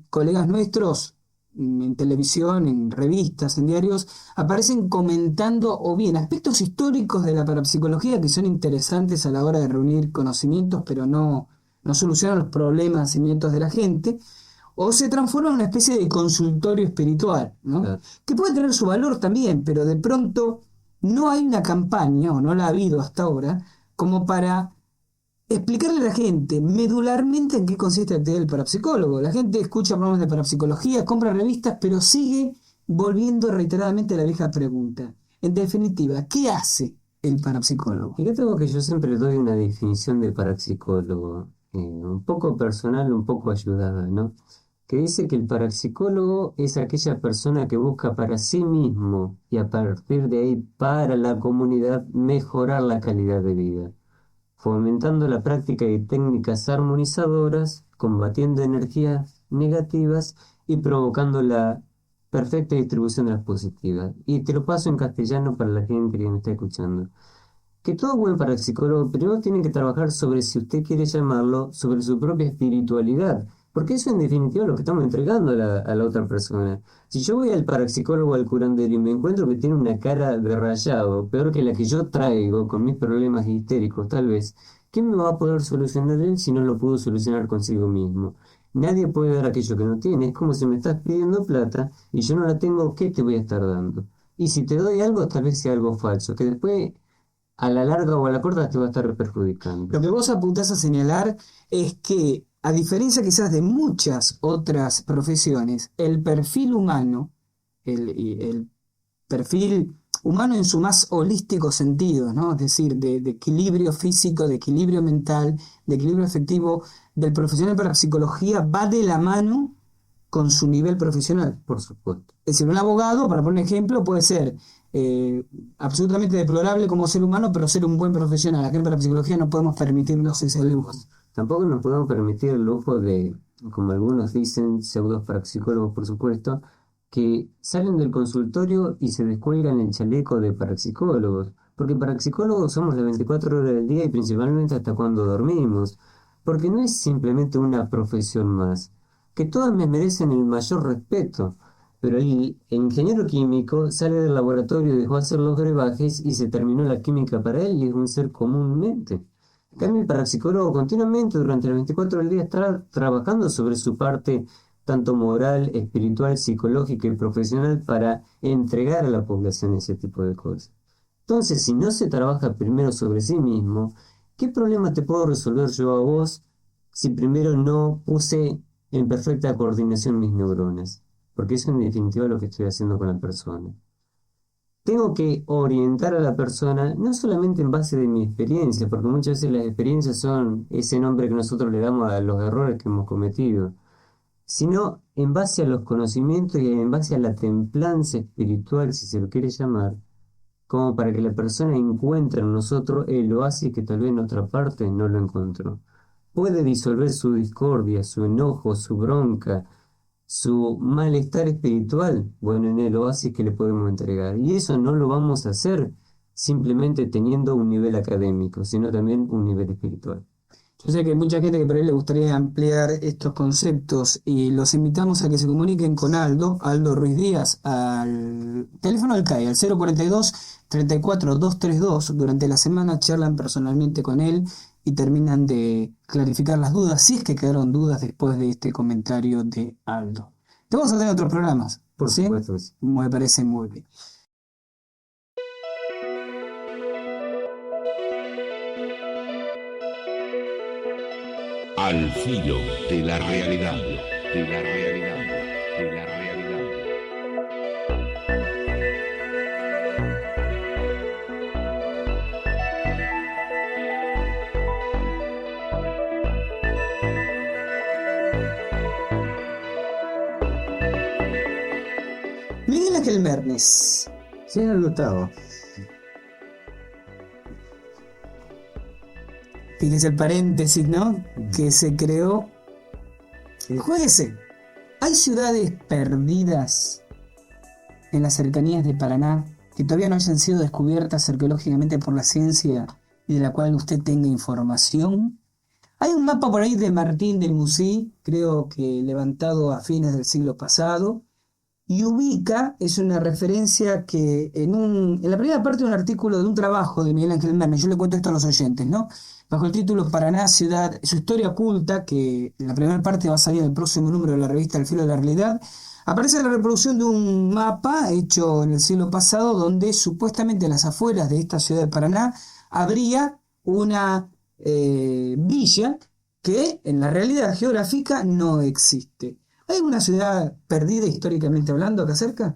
colegas nuestros en televisión, en revistas, en diarios, aparecen comentando o bien aspectos históricos de la parapsicología que son interesantes a la hora de reunir conocimientos, pero no solucionan los problemas y miedos de la gente, o se transforma en una especie de consultorio espiritual, ¿no? Claro. Que puede tener su valor también, pero de pronto no hay una campaña, o no la ha habido hasta ahora, como para explicarle a la gente medularmente en qué consiste la actividad del parapsicólogo. La gente escucha programas de parapsicología, compra revistas, pero sigue volviendo reiteradamente a la vieja pregunta. En definitiva, ¿qué hace el parapsicólogo? Fíjate vos que yo siempre doy una definición de parapsicólogo, un poco personal, un poco ayudada, ¿no? Que dice que el parapsicólogo es aquella persona que busca para sí mismo y a partir de ahí para la comunidad mejorar la calidad de vida. fomentando la práctica de técnicas armonizadoras, combatiendo energías negativas y provocando la perfecta distribución de las positivas. Y te lo paso en castellano para la gente que me está escuchando. Que todo buen parapsicólogo primero tiene que trabajar sobre, si usted quiere llamarlo, sobre su propia espiritualidad, porque eso en definitiva es lo que estamos entregando a la otra persona. Si yo voy al parapsicólogo, al curandero, y me encuentro que tiene una cara de rayado, peor que la que yo traigo con mis problemas histéricos tal vez, ¿qué me va a poder solucionar él si no lo pudo solucionar consigo mismo? Nadie puede dar aquello que no tiene. Es como si me estás pidiendo plata y yo no la tengo, ¿qué te voy a estar dando? Y si te doy algo, tal vez sea algo falso, que después a la larga o a la corta te va a estar perjudicando. Lo que vos apuntás a señalar es que, a diferencia quizás de muchas otras profesiones, el perfil humano, el perfil humano en su más holístico sentido, ¿no? Es decir, de equilibrio físico, de equilibrio mental, de equilibrio afectivo, del profesional para la psicología, va de la mano con su nivel profesional. Por supuesto. Es decir, un abogado, para poner un ejemplo, puede ser absolutamente deplorable como ser humano, pero ser un buen profesional. Acá en parapsicología no podemos permitirnos ese lujo. Tampoco nos podemos permitir el lujo de, como algunos dicen, pseudos parapsicólogos por supuesto, que salen del consultorio y se descuelgan el chaleco de parapsicólogos, porque parapsicólogos somos las 24 horas del día y principalmente hasta cuando dormimos, porque no es simplemente una profesión más, que todas me merecen el mayor respeto. Pero el ingeniero químico sale del laboratorio, dejó hacer los brebajes y se terminó la química para él y es un ser comúnmente. En cambio, el parapsicólogo continuamente durante las 24 horas del día está trabajando sobre su parte tanto moral, espiritual, psicológica y profesional para entregar a la población ese tipo de cosas. Entonces, si no se trabaja primero sobre sí mismo, ¿qué problema te puedo resolver yo a vos si primero no puse en perfecta coordinación mis neuronas? Porque eso en definitiva es lo que estoy haciendo con la persona. Tengo que orientar a la persona no solamente en base de mi experiencia, porque muchas veces las experiencias son ese nombre que nosotros le damos a los errores que hemos cometido, sino en base a los conocimientos y en base a la templanza espiritual, si se lo quiere llamar, como para que la persona encuentre en nosotros el oasis que tal vez en otra parte no lo encontró. Puede disolver su discordia, su enojo, su bronca, su malestar espiritual, bueno, en el oasis que le podemos entregar. Y eso no lo vamos a hacer simplemente teniendo un nivel académico, sino también un nivel espiritual. Yo sé que hay mucha gente que por ahí le gustaría ampliar estos conceptos y los invitamos a que se comuniquen con Aldo Ruiz Díaz, al teléfono del CAI, al 042-34-232. Durante la semana charlan personalmente con él y terminan de clarificar las dudas, si es que quedaron dudas después de este comentario de Aldo. Te vamos a tener otros programas, Por ¿sí? supuesto. Me parece muy bien. Al filo de la realidad, de la realidad, de la realidad. Miguel Ángel Mernes. Señor Gustavo, Fíjese el paréntesis, ¿no? Que se creó. Jueguese. Hay ciudades perdidas en las cercanías de Paraná que todavía no hayan sido descubiertas arqueológicamente por la ciencia y de la cual usted tenga información. Hay un mapa por ahí de Martín del Musí, creo que levantado a fines del siglo pasado, y ubica, es una referencia que en la primera parte de un artículo de un trabajo de Miguel Ángel Mernes, yo le cuento esto a los oyentes, ¿no? Bajo el título Paraná, ciudad, su historia oculta, que en la primera parte va a salir en el próximo número de la revista El Filo de la Realidad, aparece la reproducción de un mapa hecho en el siglo pasado, donde supuestamente en las afueras de esta ciudad de Paraná habría una villa que en la realidad geográfica no existe. ¿Hay alguna ciudad perdida históricamente hablando acá cerca?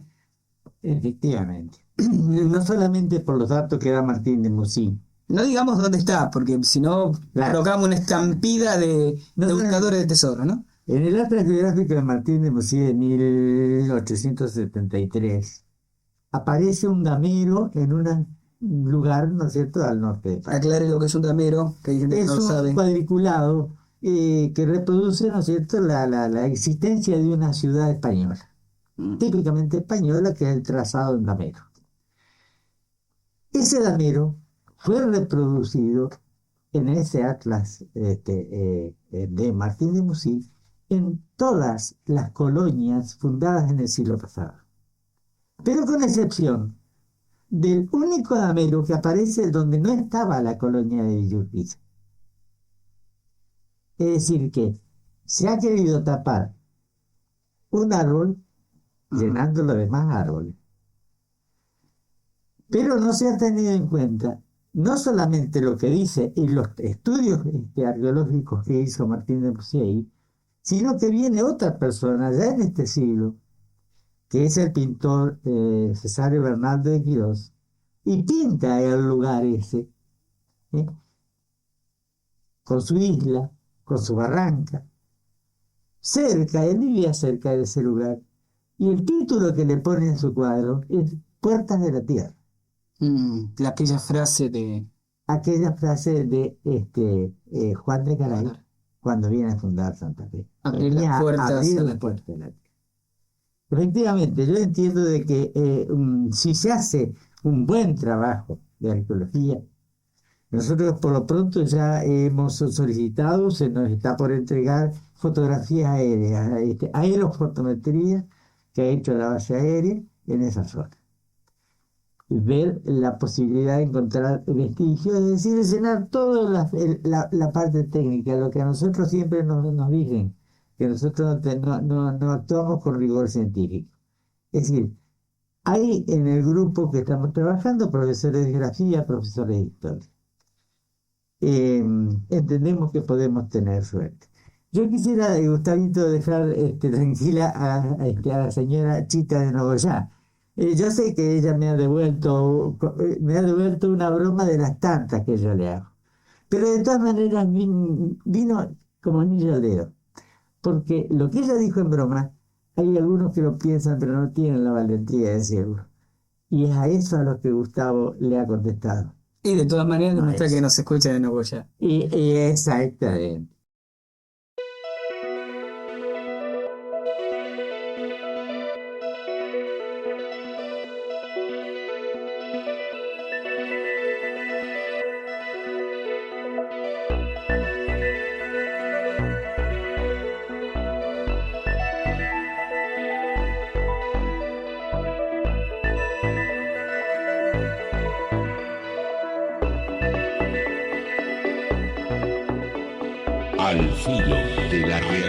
efectivamente. No solamente por los datos que da Martín de Musí. No digamos dónde está, porque si no Claro. provocamos una estampida de buscadores de tesoro, ¿no? En el Atlas Geográfico de Martín de Musí de 1873 aparece un damero lugar, ¿no es cierto?, al norte de España. Aclare lo que es un damero, que hay gente que Es no lo un sabe. cuadriculado que reproduce, ¿no es cierto?, la existencia de una ciudad española, típicamente española, que es el trazado en damero. Ese damero fue reproducido en ese atlas de Martín de Musí en todas las colonias fundadas en el siglo pasado, pero con excepción del único damero que aparece donde no estaba la colonia de Villurquiza. Es decir, que se ha querido tapar un árbol llenándolo de más árboles, pero no se ha tenido en cuenta no solamente lo que dice y los estudios arqueológicos que hizo Martín de Musí, sino que viene otra persona ya en este siglo, que es el pintor Cesario Bernardo de Quirós, y pinta el lugar ese, ¿eh?, con su isla, con su barranca, cerca, él vivía cerca de ese lugar, y el título que le pone en su cuadro es Puertas de la Tierra. Aquella frase de... Aquella frase de Juan de Garay, cuando viene a fundar Santa Fe. Abrir Venía las a puertas. abrir las puertas de la tierra. Efectivamente, yo entiendo de que si se hace un buen trabajo de arqueología, nosotros por lo pronto ya hemos solicitado, se nos está por entregar fotografías aéreas, aerofotometría que ha hecho la base aérea en esa zona. Ver la posibilidad de encontrar vestigios, es decir, llenar toda la parte técnica, lo que a nosotros siempre nos dicen, que nosotros no actuamos con rigor científico. Es decir, hay en el grupo que estamos trabajando profesores de geografía, profesores de historia. Entendemos que podemos tener suerte. Yo quisiera, Gustavito, dejar tranquila a la señora Chita de Nogoyá. Yo sé que ella me ha devuelto una broma de las tantas que yo le hago. Pero de todas maneras vino como anillo al dedo. Porque lo que ella dijo en broma, hay algunos que lo piensan pero no tienen la valentía de decirlo. Y es a eso a lo que Gustavo le ha contestado. Y de todas maneras No demuestra es. que nos escucha de Nogoyá. Y exactamente. Al filo de la realidad.